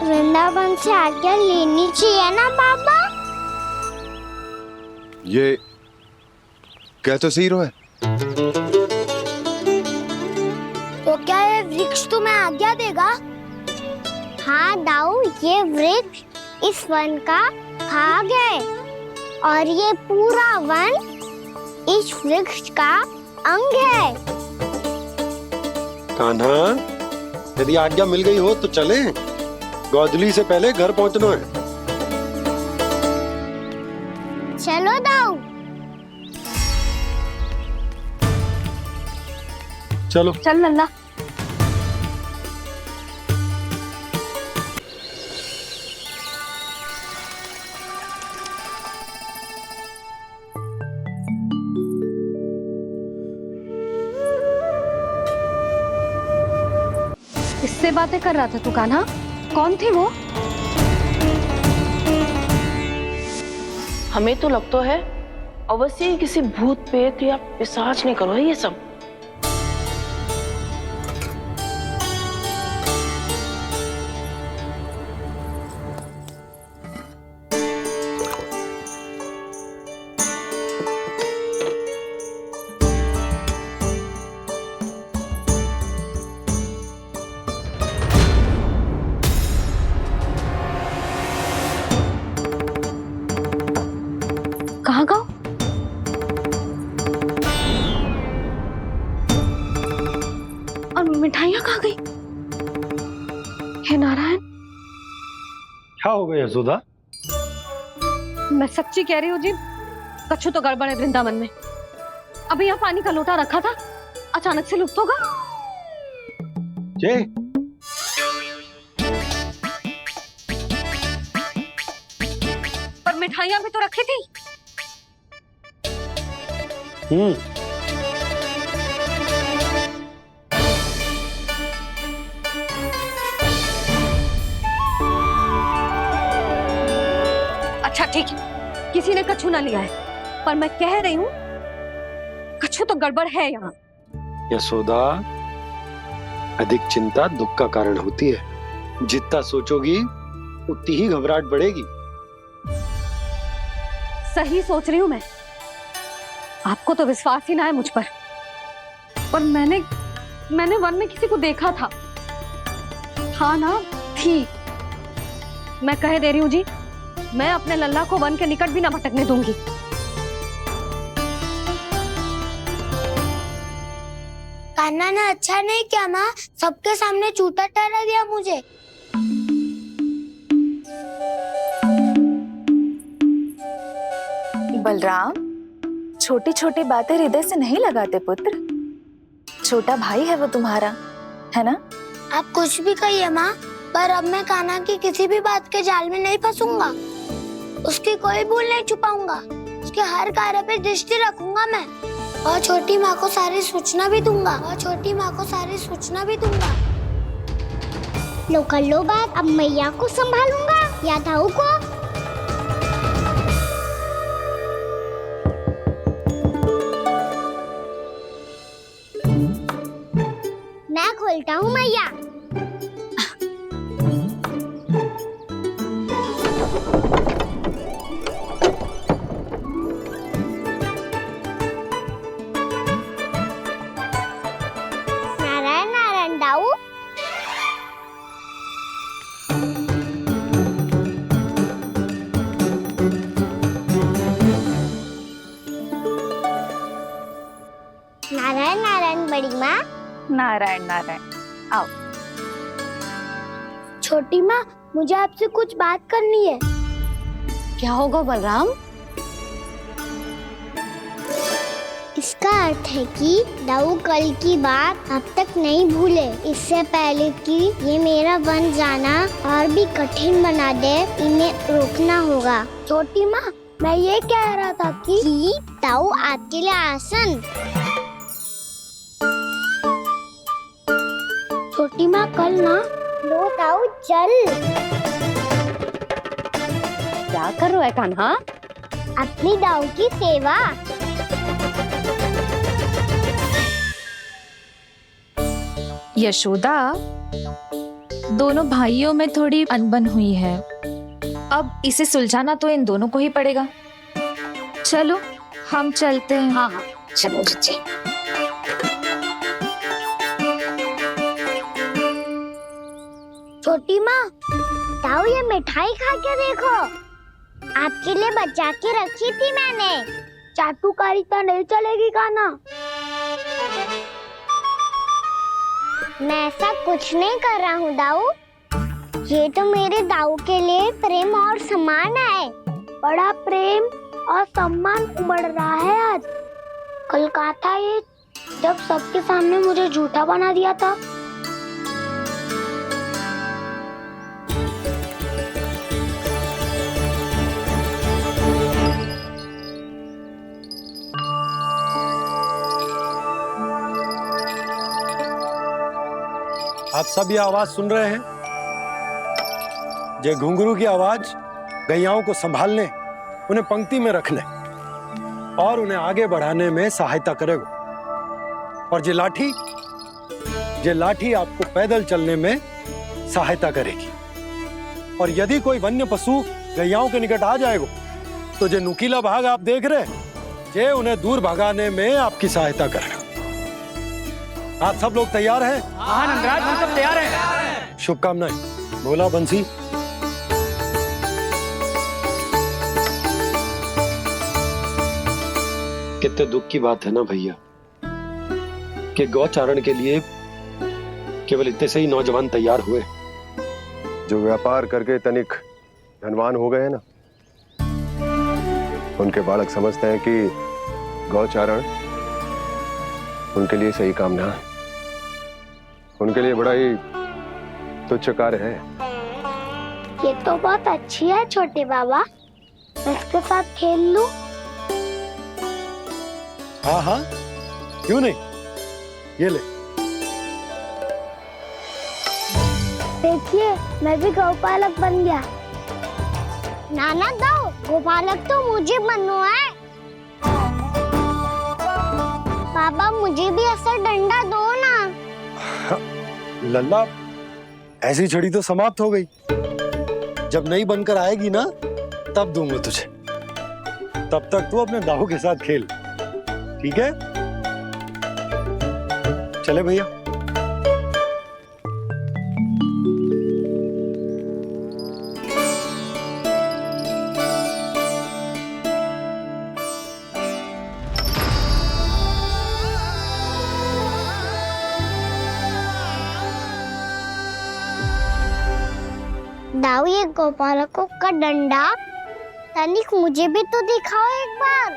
वृंदावन से आज्ञा लेनी चाहिए ना बाबा? ये क्या तो सही रो है। तो क्या ये वृक्ष तुम्हें आज्ञा देगा? हाँ दाऊ, ये वृक्ष इस वन का भाग है और ये पूरा वन इस वृक्ष का अंग है। कान्हा, यदि आज्ञा मिल गई हो तो चले। गोधली से पहले घर पहुंचना है। चलो दाऊ। चलो चल लल्ला। किससे बातें कर रहा था तू कान्हा? कौन थी वो? हमें तो लगता है अवश्य ही किसी भूत प्रेत या पिशाच ने करो है ये सब। कहाँ गाँव? और मिठाइयाँ कहाँ गई? हे नारायण! क्या हो गया यशोदा? मैं सच्ची कह रही हूँ जी, कछु तो गड़बड़ है वृंदावन में। अभी यहाँ पानी का लोटा रखा था, अचानक से लुप्त होगा। जय, पर मिठाइयाँ भी तो रखी थी। अच्छा ठीक है, किसी ने कछु ना लिया है, पर मैं कह रही हूँ कछु तो गड़बड़ है यहाँ। यशोदा, अधिक चिंता दुख का कारण होती है। जितना सोचोगी उतनी ही घबराहट बढ़ेगी। सही सोच रही हूँ मैं। आपको तो विश्वास ही ना है मुझ पर मैंने वन में किसी को देखा था। हाँ ना, थी। मैं कह दे रही हूँ जी, मैं अपने लल्ला को वन के निकट भी ना भटकने दूंगी। कान्हा ने अच्छा नहीं किया माँ, सबके सामने झूठा ठहरा दिया मुझे। बलराम, छोटी छोटी बातें हृदय से नहीं लगाते पुत्र। छोटा भाई है वो तुम्हारा, है ना? आप कुछ भी कहिए माँ, पर अब मैं कान्हा की किसी भी बात के जाल में नहीं फंसूंगा। उसकी कोई भूल नहीं छुपाऊंगा। उसके हर कार्य पे दृष्टि रखूंगा मैं, और छोटी माँ को सारी सूचना भी दूंगा। लो कर लो बात, अब मैया को संभालूंगा या दाऊ को। मैं खोलता हूँ मैया। नारायण नारायण दाऊ। नारायण नारायण बड़ी माँ। नारायण नारायण, आओ। छोटी माँ, मुझे आपसे कुछ बात करनी है। क्या होगा बलराम? इसका अर्थ है कि दाऊ कल की बात अब तक नहीं भूले। इससे पहले कि ये मेरा वन जाना और भी कठिन बना दे, इन्हें रोकना होगा। छोटी माँ, मैं ये कह रहा था कि दाऊ आपके लिए आसन। छोटी माँ, कल ना लो दाऊ चल। क्या कर रहा है कान्हा? अपनी दाऊ की सेवा। यशोदा, दोनों भाइयों में थोड़ी अनबन हुई है। अब इसे सुलझाना तो इन दोनों को ही पड़ेगा। चलो हम चलते हैं। हाँ हाँ, चलो बच्चे। छोटी माँ, दाऊ ये मिठाई खा के देखो। आपके लिए बचा के रखी थी मैंने। चाटुकारिता नहीं चलेगी कान्हा। मैं ऐसा कुछ नहीं कर रहा हूँ दाऊ। ये तो मेरे दाऊ के लिए प्रेम और सम्मान है। बड़ा प्रेम और सम्मान उमड़ रहा है आज। कल कहा था ये, जब सबके सामने मुझे झूठा बना दिया था। आप सब ये आवाज सुन रहे हैं? ये घुंघरू की आवाज गैयाओं को संभालने, उन्हें पंक्ति में रखने और उन्हें आगे बढ़ाने में सहायता करेगा। और ये लाठी आपको पैदल चलने में सहायता करेगी। और यदि कोई वन्य पशु गैयाओं के निकट आ जाएगा तो जो नुकीला भाग आप देख रहे हैं, ये उन्हें दूर भगाने में आपकी सहायता करेगा। आप सब लोग तैयार हैं? हाँ नंदराज, हम सब तैयार हैं। शुभकामनाएं। बोला बंसी। कितने दुख की बात है ना भैया कि गौचारण के लिए केवल इतने से ही नौजवान तैयार हुए। जो व्यापार करके तनिक धनवान हो गए हैं ना, उनके बालक समझते हैं कि गौचारण उनके लिए सही काम ना है। उनके लिए बड़ा ही तुच्छ कार्य है। ये तो बहुत अच्छी है छोटे बाबा, मैं इसके साथ खेल लूं? हाँ हाँ, क्यों नहीं। ये ले। देखिए, मैं भी गौपालक बन गया। नाना दाऊ, गौपालक तो मुझे बनना है। बाबा मुझे भी ऐसा डंडा दो ना। लल्ला, ऐसी छड़ी तो समाप्त हो गई। जब नई बनकर आएगी ना तब दूंगा तुझे। तब तक तू अपने दाऊ के साथ खेल, ठीक है? चले भैया। दाऊ, ये गोपालकों का डंडा तनिक मुझे भी तो दिखाओ एक बार।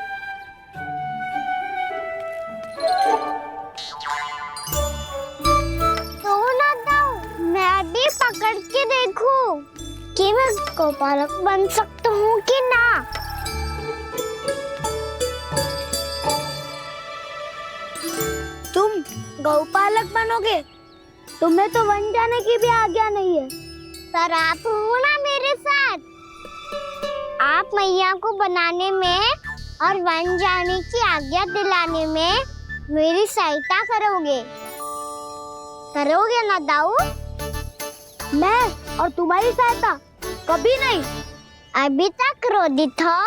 तो ना दाऊ, मैं भी पकड़ के देखूं कि मैं गोपालक बन सकता हूँ कि ना। तुम गौपालक बनोगे? तुम्हें तो वन जाने की भी आज्ञा नहीं है। पर आप हो ना मेरे साथ। आप मैया को बनाने में और वन जाने की आज्ञा दिलाने में मेरी सहायता करोगे ना दाऊ? मैं और तुम्हारी सहायता कभी नहीं। अभी तक क्रोधित हो?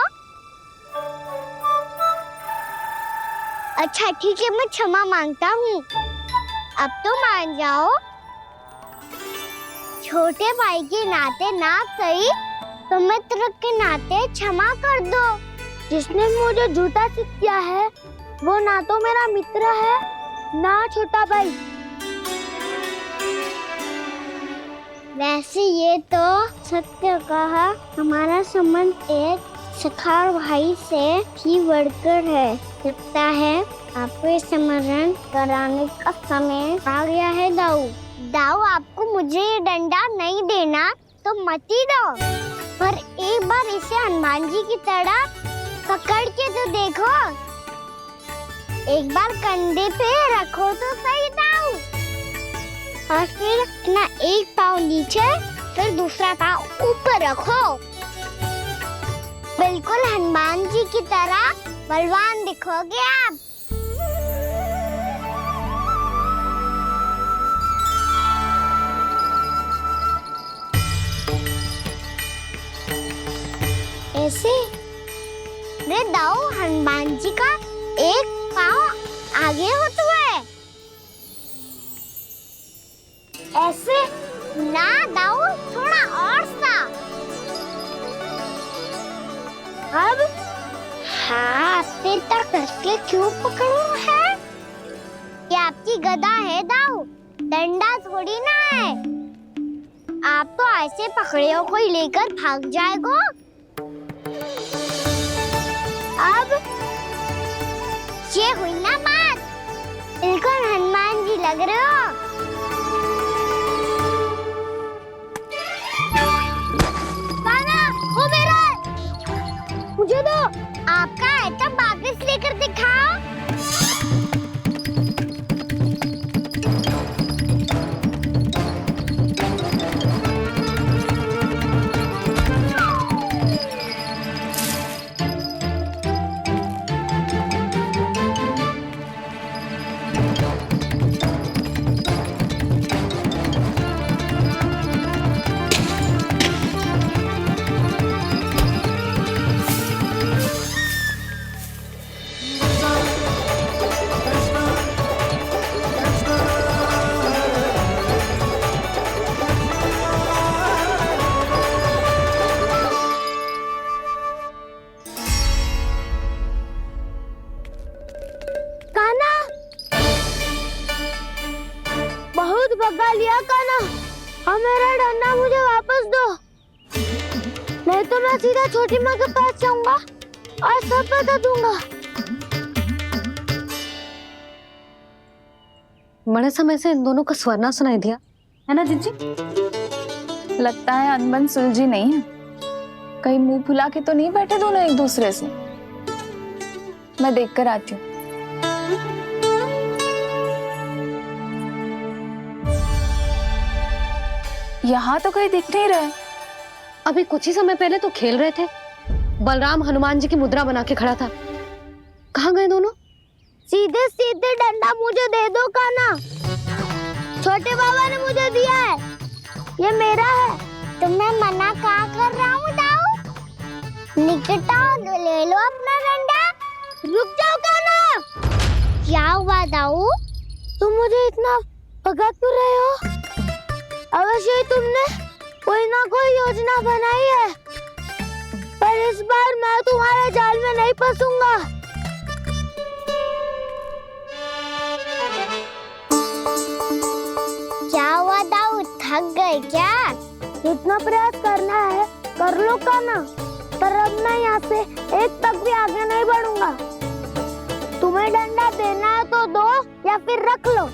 अच्छा ठीक है, मैं क्षमा मांगता हूँ। अब तो मान जाओ। छोटे भाई के नाते ना सही तो मित्र के नाते क्षमा कर दो। जिसने मुझे झूठा सिखाया है वो ना तो मेरा मित्र है ना छोटा भाई। वैसे ये तो सत्य कहा, हमारा संबंध एक सखार भाई से भी बढ़कर है। लगता है आपको स्मरण कराने का समय आ गया है दाऊ। दाऊ, आपको मुझे ये डंडा नहीं देना तो मत ही दो, पर एक बार इसे हनुमान जी की तरह पकड़ के तो देखो। एक बार कंधे पे रखो तो सही दाऊ, और फिर अपना एक पाँव नीचे फिर दूसरा पाँव ऊपर रखो। बिल्कुल हनुमान जी की तरह बलवान दिखोगे आप। ऐसे रे दाऊ, हनुमान जी का एक पाँव आगे होता है। ऐसे ना दाऊ, थोड़ा और सा। अब हाथ पे तक कसके क्यों पकड़ो है? ये आपकी गदा है दाऊ, डंडा थोड़ी ना है। आप तो ऐसे पकड़े हो कोई लेकर भाग जाएगा। अब ये हुई ना बात, बिल्कुल हनुमान जी लग रहे हो। कान्हा, वो मेरा, मुझे दो। आपका है तो वापस लेकर दिखाओ। भगा लिया कान्हा, अब मेरा डंडा मुझे वापस दो, नहीं तो मैं सीधा छोटी माँ के पास जाऊंगा और सब बता दूंगा। बड़े समय से इन दोनों का स्वर ना सुनाई दिया, है ना जीजी? लगता है अनबन सुलझी नहीं है। कहीं मुंह फुला के तो नहीं बैठे दोनों एक दूसरे से। मैं देखकर आती हूँ। यहाँ तो कहीं दिख नहीं रहा है। अभी कुछ ही समय पहले तो खेल रहे थे। बलराम हनुमान जी की मुद्रा बना के खड़ा था। कहाँ गए दोनों? सीधे सीधे डंडा मुझे दे दो कान्हा, छोटे बाबा ने मुझे दिया है। ये मेरा है। तो मैं मना कहाँ कर रहा हूँ दाऊ? निकट आओ तो ले लो अपना डंडा। रुक जाओ कान्हा। क्या हुआ दाऊ? तुम मुझे इतना भगा क्यों रहे हो? अवश्य ही तुमने कोई ना कोई योजना बनाई है, पर इस बार मैं तुम्हारे जाल में नहीं फंसूंगा। क्या हुआ दाऊ, थक गए क्या? जितना प्रयास करना है कर लो कान्हा, पर अब मैं यहाँ से एक तक भी आगे नहीं बढ़ूंगा। तुम्हें डंडा देना है तो दो या फिर रख लो।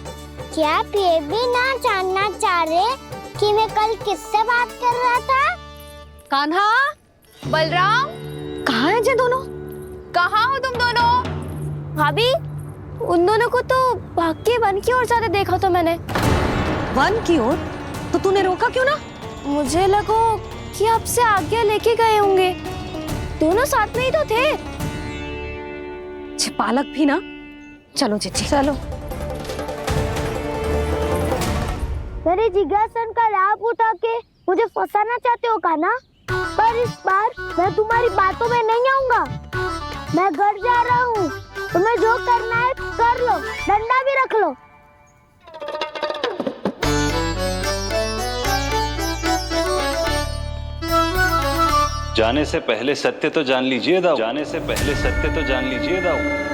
क्या आप ये भी ना जानना चाह रहे कि मैं कल किससे बात कर रहा था? कान्हा, बलराम, कहाँ हैं ये दोनों? कहाँ हो तुम दोनों? भाभी, उन दोनों को तो भाग के वन की ओर जाते देखा तो मैंने। वन की ओर? तो तूने रोका क्यों ना? मुझे लगा कि आपसे आगे लेके गए होंगे। दोनों साथ में ही तो थे। पालक भी ना। चलो जीजी, चलो। मेरे जिज्ञासन का लाभ उठा के मुझे फंसाना चाहते हो कान्हा? पर इस बार मैं तुम्हारी बातों में नहीं आऊंगा। मैं घर जा रहा हूँ, तुम्हें जो करना है कर लो, डंडा भी रख लो। जाने से पहले सत्य तो जान लीजिए दाऊ। जाने से पहले सत्य तो जान लीजिए दाऊ।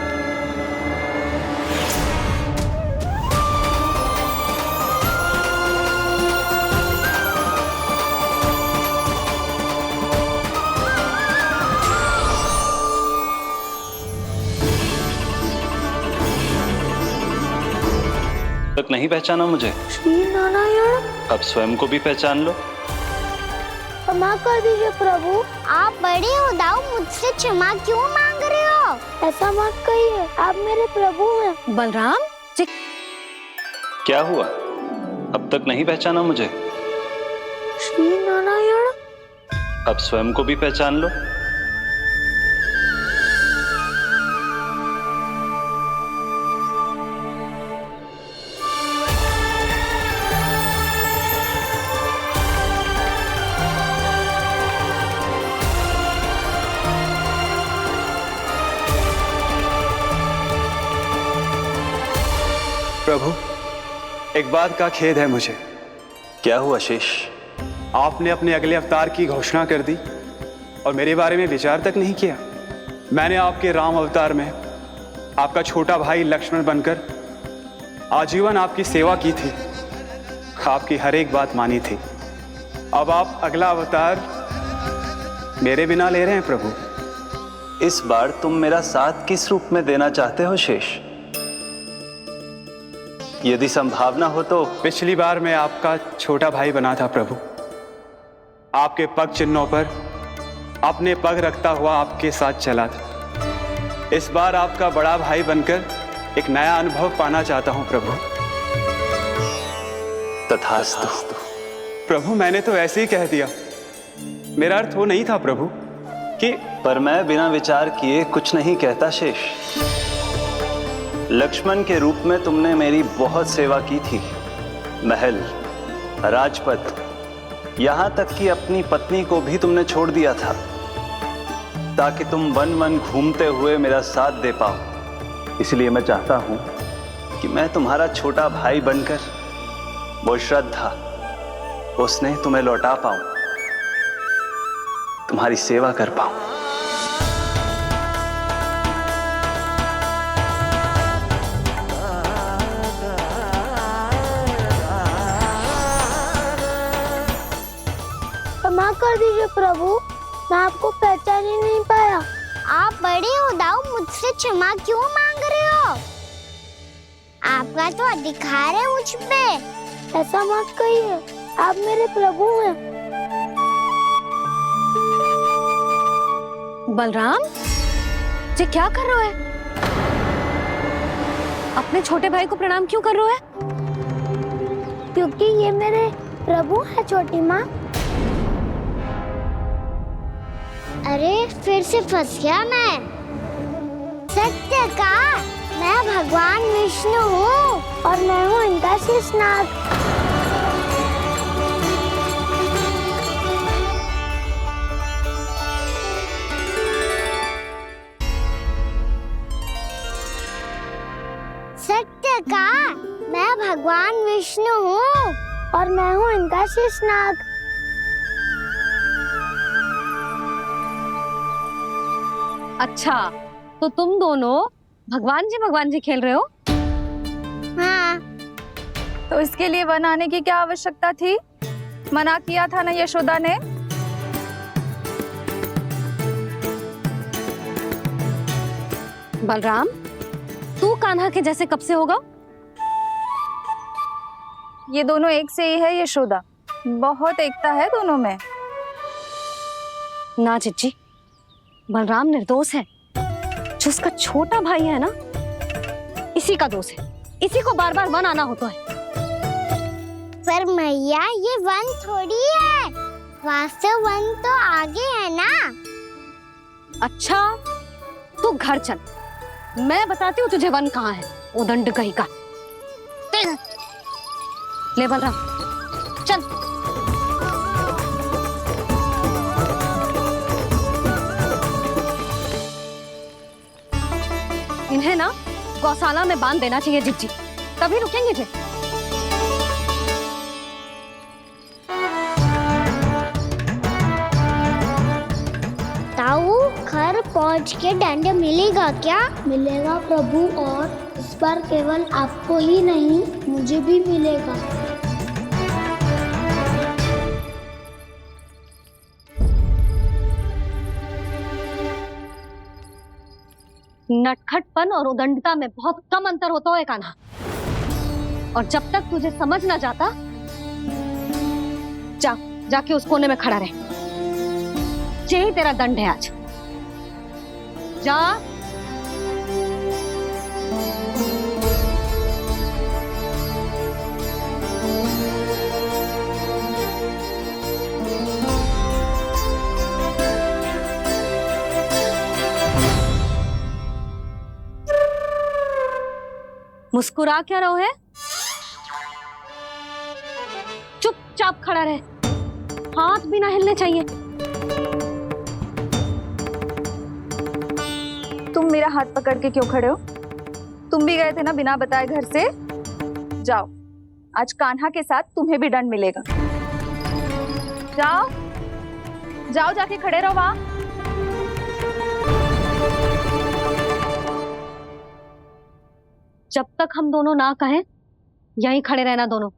तक नहीं पहचाना मुझे? श्री नारायण। अब स्वयं को भी पहचान लो। क्षमा कर दीजिए प्रभु। आप बड़े हो दाऊ, मुझसे क्षमा क्यों मांग रहे हो? ऐसा मत कहिए, आप मेरे प्रभु हैं। बलराम, क्या हुआ? अब तक नहीं पहचाना मुझे? श्री नारायण। अब स्वयं को भी पहचान लो। प्रभु, एक बात का खेद है मुझे। क्या हुआ शेष? आपने अपने अगले अवतार की घोषणा कर दी और मेरे बारे में विचार तक नहीं किया। मैंने आपके राम अवतार में आपका छोटा भाई लक्ष्मण बनकर आजीवन आपकी सेवा की थी, आपकी हर एक बात मानी थी। अब आप अगला अवतार मेरे बिना ले रहे हैं प्रभु। इस बार तुम मेरा साथ किस रूप में देना चाहते हो शेष? यदि संभावना हो तो। पिछली बार मैं आपका छोटा भाई बना था प्रभु, आपके पग चिन्हों पर अपने पग रखता हुआ आपके साथ चला था। इस बार आपका बड़ा भाई बनकर एक नया अनुभव पाना चाहता हूं प्रभु। तथास्तु। प्रभु, मैंने तो ऐसे ही कह दिया, मेरा अर्थ वो नहीं था प्रभु कि। पर मैं बिना विचार किए कुछ नहीं कहता शेष। लक्ष्मण के रूप में तुमने मेरी बहुत सेवा की थी। महल, राजपथ, यहां तक कि अपनी पत्नी को भी तुमने छोड़ दिया था ताकि तुम वन वन घूमते हुए मेरा साथ दे पाओ। इसलिए मैं चाहता हूं कि मैं तुम्हारा छोटा भाई बनकर वो श्रद्धा, वो स्नेह तुम्हें लौटा पाऊं, तुम्हारी सेवा कर पाऊं। क्षमा कर दीजिए प्रभु, मैं आपको पहचान ही नहीं पाया। आप बड़े हो दाऊ, मुझसे क्षमा क्यों मांग रहे हो? आपका तो अधिकार है मुझ पे। ऐसा मत कहिए, आप मेरे प्रभु हैं। बलराम, ये क्या कर रहे हो है? अपने छोटे भाई को प्रणाम क्यों कर रहे हो है? क्योंकि ये मेरे प्रभु है छोटी माँ। अरे फिर से फंस गया मैं। सत्य का, मैं भगवान विष्णु हूँ और मैं हूँ इनका शेषनाग। कहा, मैं भगवान विष्णु हूँ और मैं हूँ इनका शेषनाग। अच्छा, तो तुम दोनों भगवान जी खेल रहे हो? हाँ। तो इसके लिए वन आने की क्या आवश्यकता थी? मना किया था ना यशोदा ने? बलराम, तू कान्हा के जैसे कब से होगा? ये दोनों एक से ही है यशोदा, बहुत एकता है दोनों में। ना चिच्ची, बलराम निर्दोष है। जो उसका छोटा भाई है ना, इसी का दोष है। इसी को बार बार वन आना होता है। पर मैया, ये वन थोड़ी है, वास्तव वन तो आगे है ना। अच्छा, तू घर चल, मैं बताती हूँ तुझे वन कहाँ है। उदंड कहीं का। ले बलराम, चल। इन्हें ना गौशाला में बांध देना चाहिए जिज्जी, तभी रुकेंगे जे। ताऊ, घर पहुंच के दंड मिलेगा क्या? मिलेगा प्रभु, और इस बार केवल आपको ही नहीं, मुझे भी मिलेगा। नटखटपन और उदंडता में बहुत कम अंतर होता है कान्हा, और जब तक तुझे समझ ना जाता, जाके उस कोने में खड़ा रहे। यही तेरा दंड है आज। जा। मुस्कुरा क्या रहो है? चुपचाप खड़ा रहे, हाथ भी ना हिलने चाहिए। तुम मेरा हाथ पकड़ के क्यों खड़े हो? तुम भी गए थे ना बिना बताए घर से। जाओ, आज कान्हा के साथ तुम्हें भी दंड मिलेगा। जाओ जाओ, जाके खड़े रहो वहां। जब तक हम दोनों ना कहें, यहीं खड़े रहना दोनों।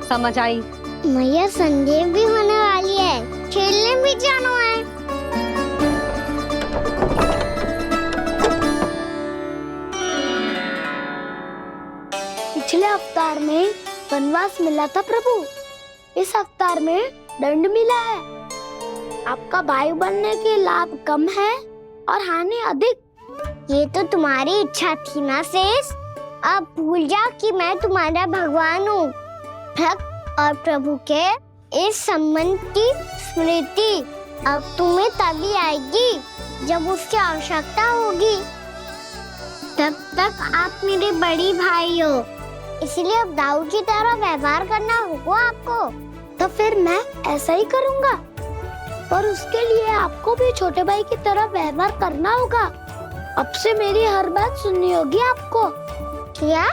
समझ आई? मैया, संडे भी होने वाली है, खेलने भी जाना है। पिछले अवतार में वनवास मिला था प्रभु, इस अवतार में दंड मिला है। आपका भाई बनने के लाभ कम है और हानि अधिक। ये तो तुम्हारी इच्छा थी ना शेष। अब भूल जा कि मैं तुम्हारा भगवान हूँ। भक्त और प्रभु के इस संबंध की स्मृति अब तुम्हें तभी आएगी जब उसकी आवश्यकता होगी। तब तक आप मेरे बड़ी भाई हो, इसलिए अब दाऊ की तरह व्यवहार करना होगा आपको। तो फिर मैं ऐसा ही करूँगा, पर उसके लिए आपको भी छोटे भाई की तरह व्यवहार करना होगा। अब से मेरी हर बात सुननी होगी आपको। क्या?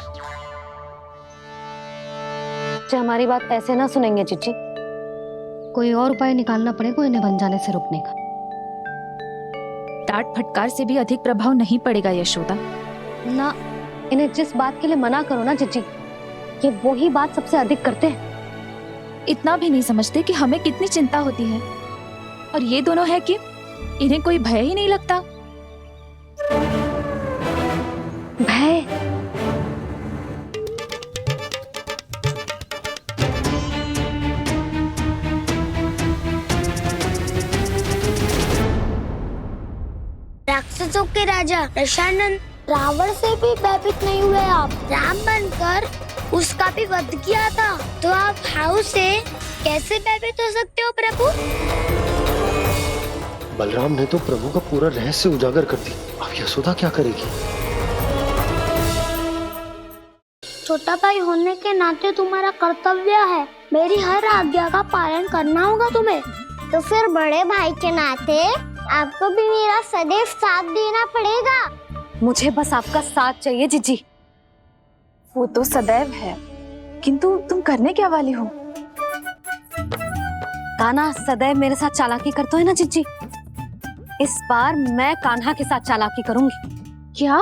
जो हमारी बात ऐसे ना सुनेंगे चिच्ची, कोई और उपाय निकालना पड़ेगा इन्हें बन जाने से रुकने का। डांट फटकार से भी अधिक प्रभाव नहीं पड़ेगा यशोदा। ना, इन्हें जिस बात के लिए मना करो ना चिच्ची, ये वही बात सबसे अधिक करते हैं। इतना भी नहीं समझते कि हमें कितनी चिंता होती है, और ये दोनों है कि इन्हें कोई भय ही नहीं लगता। भय? राक्षसों के राजा दशानन रावण से भी भयभीत नहीं हुए आप। राम बनकर उसका भी वध किया था, तो आप हाउ से कैसे भयभीत हो सकते हो प्रभु? बलराम ने तो प्रभु का पूरा रहस्य उजागर कर दी, अब यशोदा क्या करेगी? छोटा भाई होने के नाते तुम्हारा कर्तव्य है, मेरी हर आज्ञा का पालन करना होगा तुम्हें। तो फिर बड़े भाई के नाते आपको भी मेरा सदैव साथ देना पड़ेगा। मुझे बस आपका साथ चाहिए जिज्जी, वो तो सदैव है, किंतु तुम करने क्या वाली हो? कान्हा सदैव मेरे साथ चालाकी करता है ना जीजी। इस बार मैं कान्हा के साथ चालाकी करूंगी। क्या?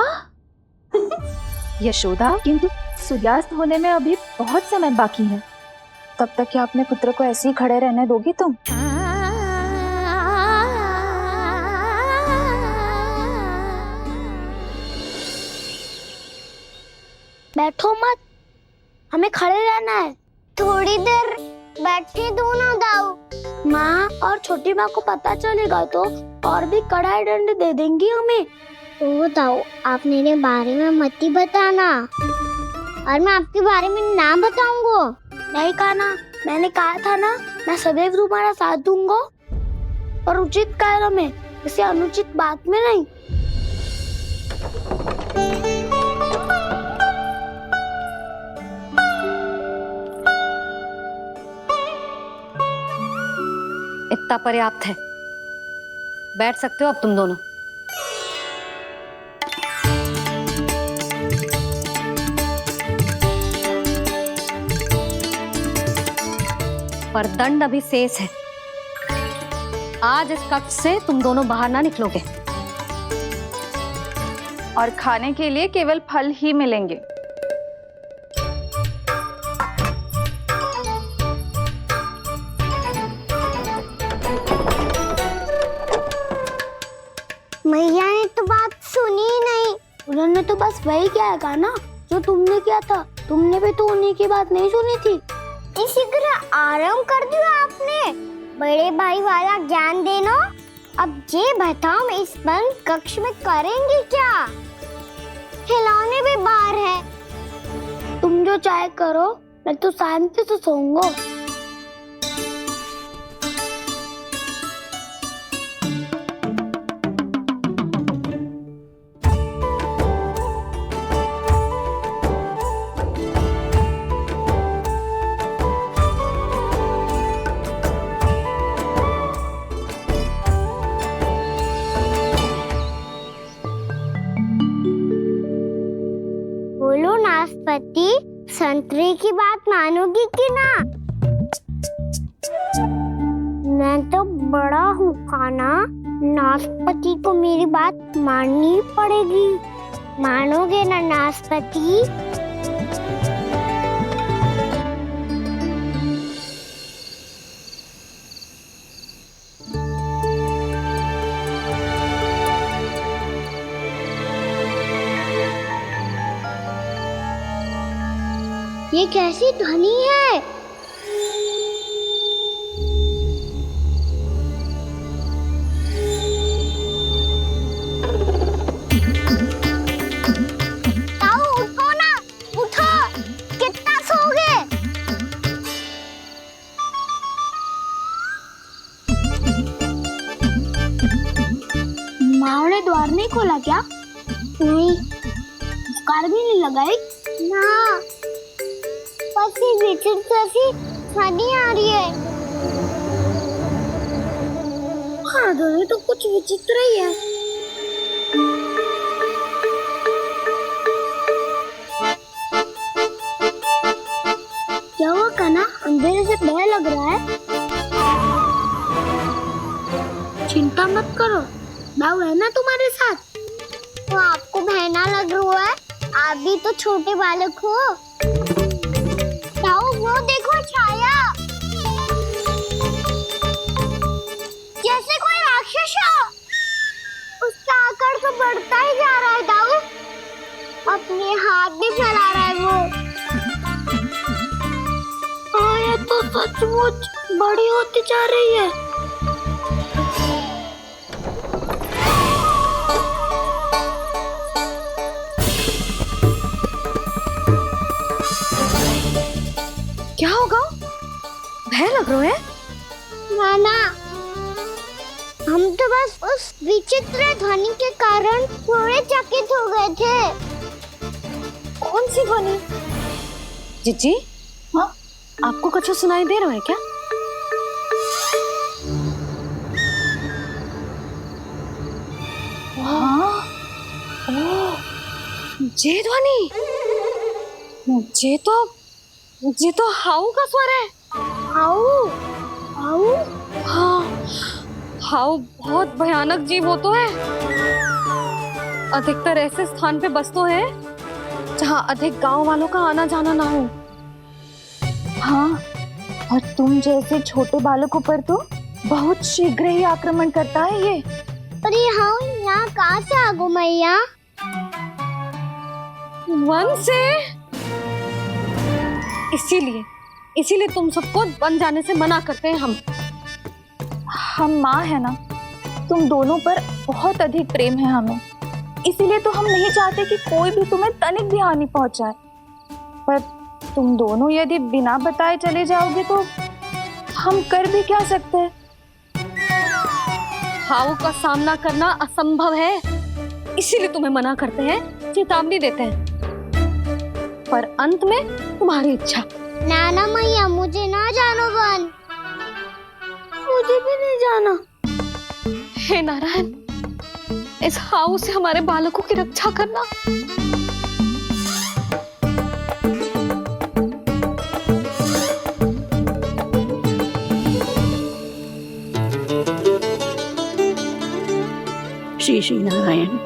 यशोदा, किंतु सूर्यास्त होने में अभी बहुत समय बाकी है। तब तक क्या अपने पुत्र को ऐसे ही खड़े रहने दोगी तुम? बैठो मत, हमें खड़े रहना है। थोड़ी देर बैठे दो ना दाऊ। माँ और छोटी माँ को पता चलेगा तो और भी कड़ा दंड दे देंगी हमें। तो दाऊ, आप मेरे बारे में मत ही बताना और मैं आपके बारे में ना बताऊंगा। नहीं कान्हा, मैंने कहा था ना, मैं सदैव तुम्हारा साथ दूंगा और उचित कार्य में, इसे अनुचित बात में नहीं। इतना पर्याप्त है, बैठ सकते हो अब तुम दोनों। पर दंड अभी शेष है। आज इस कक्ष से तुम दोनों बाहर ना निकलोगे और खाने के लिए केवल फल ही मिलेंगे। मैया ने तो बात सुनी ही नहीं। उन्होंने तो बस वही किया ना जो तुमने किया था। तुमने भी तो उन्हीं की बात नहीं सुनी थी। इसी तरह आराम कर दिया आपने। बड़े भाई वाला ज्ञान देना। अब ये बताओ, इस बंद कक्ष में करेंगे क्या? खिलौने भी बाहर है। तुम जो चाहे करो, मैं तो शांति से सोऊंगा। बोलो नाशपाती, संतरे की बात मानोगी कि ना? मैं तो बड़ा हूँ कान्हा, नाशपाती को मेरी बात माननी पड़ेगी। मानोगे ना नाशपाती? ये कैसी ध्वनि है? ताऊ उठो ना, उठो। कितना सोओगे? माँ ने द्वार नहीं खोला क्या? नहीं। कार भी नहीं लगाई? ना। विचित्र ध्वनि आ रही है। हाँ, ध्वनि तो कुछ विचित्र ही है। क्या हुआ कान्हा, अंधेरे से भय लग रहा है? चिंता मत करो, दाऊ है ना तुम्हारे साथ। तो आपको भय ना लग रहा है? आप भी तो छोटे बालक हो। वो देखो छाया, जैसे कोई राक्षस हो। उसका आकार तो बढ़ता ही जा रहा है दाऊ। अपने हाथ भी फैला रहा है वो। हाँ, ये तो सचमुच बड़ी होती जा रही है। क्या होगा? भय लग रहा है? नाना, हम तो बस उस विचित्र ध्वनि के कारण थोड़े चकित हो गए थे। कौन सी ध्वनि? जीजी, हाँ, आपको कुछ सुनाई दे रहा है क्या? हाँ, ओह, ये ध्वनि। ये तो हाउ का स्वर है। हाउ हाउ हाँ, हाउ बहुत भयानक जीव हो तो है। अधिकतर ऐसे स्थान पे बस तो है जहाँ अधिक गांव वालों का आना जाना ना हो। हाँ, और तुम जैसे छोटे बालकों पर तो बहुत शीघ्र ही आक्रमण करता है ये। पर ये हाउ यहाँ कहाँ से आ गो मैया? वन से। इसीलिए तुम सबको वन जाने से मना करते हैं हम माँ है ना, तुम दोनों पर बहुत अधिक प्रेम है हमें, इसीलिए तो हम नहीं चाहते कि कोई भी तुम्हें तनिक भी हानि पहुंचाए। पर तुम दोनों यदि बिना बताए चले जाओगे तो हम कर भी क्या सकते हैं? हाउ का सामना करना असंभव है, इसीलिए तुम्हें मना करते हैं, चेतावनी देते हैं। पर अंत में तुम्हारी इच्छा। नाना मैया मुझे ना जानो वन, मुझे भी नहीं जाना। हे नारायण, इस हाउ से हमारे बालकों की रक्षा करना। श्री श्री नारायण,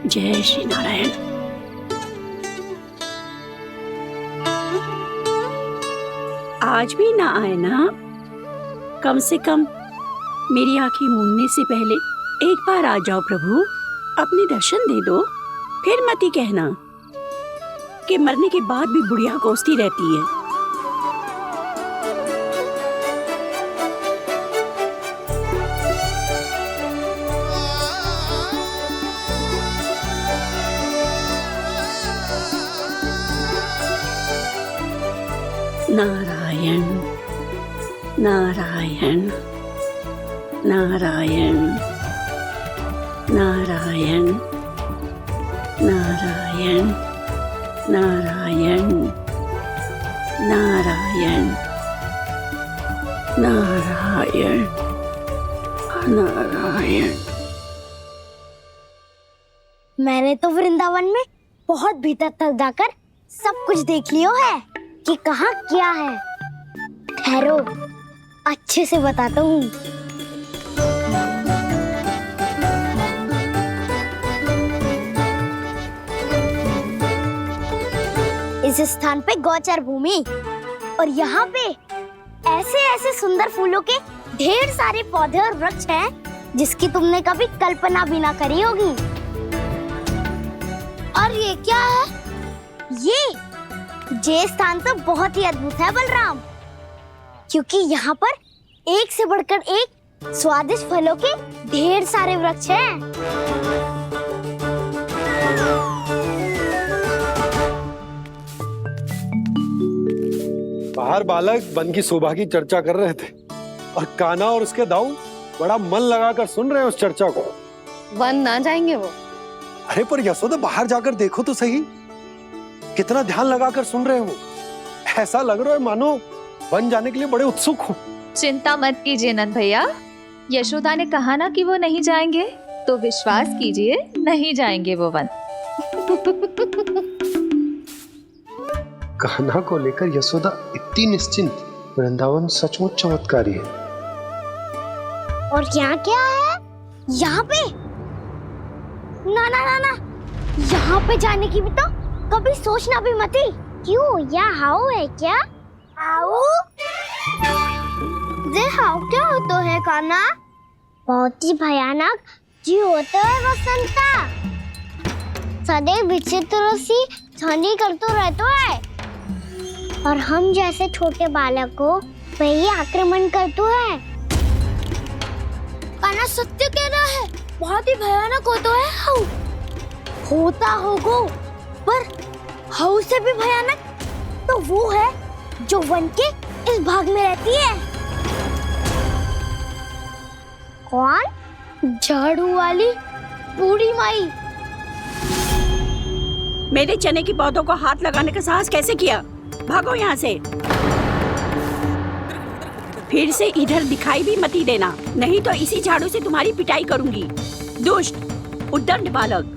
जय श्री नारायण। आज भी ना आए ना? कम से कम मेरी आंखें मूंदने से पहले एक बार आ जाओ प्रभु, अपने दर्शन दे दो। फिर मत ही कहना कि मरने के बाद भी बुढ़िया कोसती रहती है। नारायण नारायण नारायण नारायण नारायण नारायण नारायण नारायण नारायण। मैंने तो वृंदावन में बहुत भीतर तक जाकर सब कुछ देख लियो है कि कहाँ क्या है। ठहरो, अच्छे से बताता हूँ। इस स्थान पे गोचर भूमि और यहाँ पे ऐसे ऐसे सुंदर फूलों के ढेर सारे पौधे और वृक्ष हैं जिसकी तुमने कभी कल्पना भी ना करी होगी। और ये क्या है? ये स्थान तो बहुत ही अद्भुत है बलराम, क्योंकि यहाँ पर एक से बढ़कर एक स्वादिष्ट फलों के ढेर सारे वृक्ष हैं। बाहर बालक वन की शोभा की चर्चा कर रहे थे और कान्हा और उसके दाऊ बड़ा मन लगाकर सुन रहे हैं उस चर्चा को। वन ना जाएंगे वो। अरे पर यशोदा, बाहर जाकर देखो तो सही, कितना ध्यान लगाकर सुन रहे हो। ऐसा लग रहा है मानो वन जाने के लिए बड़े उत्सुक हो। चिंता मत कीजिए नंद भैया, यशोदा ने कहा ना कि वो नहीं जाएंगे, तो विश्वास कीजिए नहीं जाएंगे वो वन। कान्हा को लेकर यशोदा इतनी निश्चिंत, वृंदावन सचमुच चमत्कारी है। और यहाँ क्या है? यहाँ पे ना ना ना ना, यहाँ पे जाने की भी तो कभी सोचना भी मत ही। क्यों, यहाँ हाउ है क्या? हाउ? ये हाउ क्या होता है कान्हा? बहुत ही भयानक जी होता है वसंता, सदैव विचित्र सी ध्वनि करते रहता है और हम जैसे छोटे बालक को वही आक्रमण करते है। कान्हा सत्य कह रहा है, बहुत ही भयानक होता है हाउ। होता होगा, पर हाउ से भी भयानक तो वो है जो वन के इस भाग में रहती है। कौन? झाड़ू वाली बूढ़ी माई। मेरे चने की पौधों को हाथ लगाने का साहस कैसे किया? भागो यहाँ से, फिर से इधर दिखाई भी मत ही देना, नहीं तो इसी झाड़ू से तुम्हारी पिटाई करूंगी। दुष्ट उद्दंड बालक।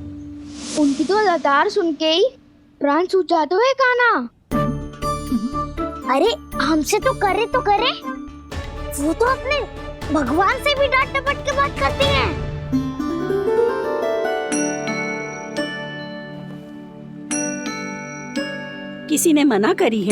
उनकी तो लतार सुन के ही प्राण छूट जाते हुए कान्हा। अरे हमसे तो करे वो तो अपने भगवान से भी डांट डपट के बात करती हैं। किसी ने मना करी है?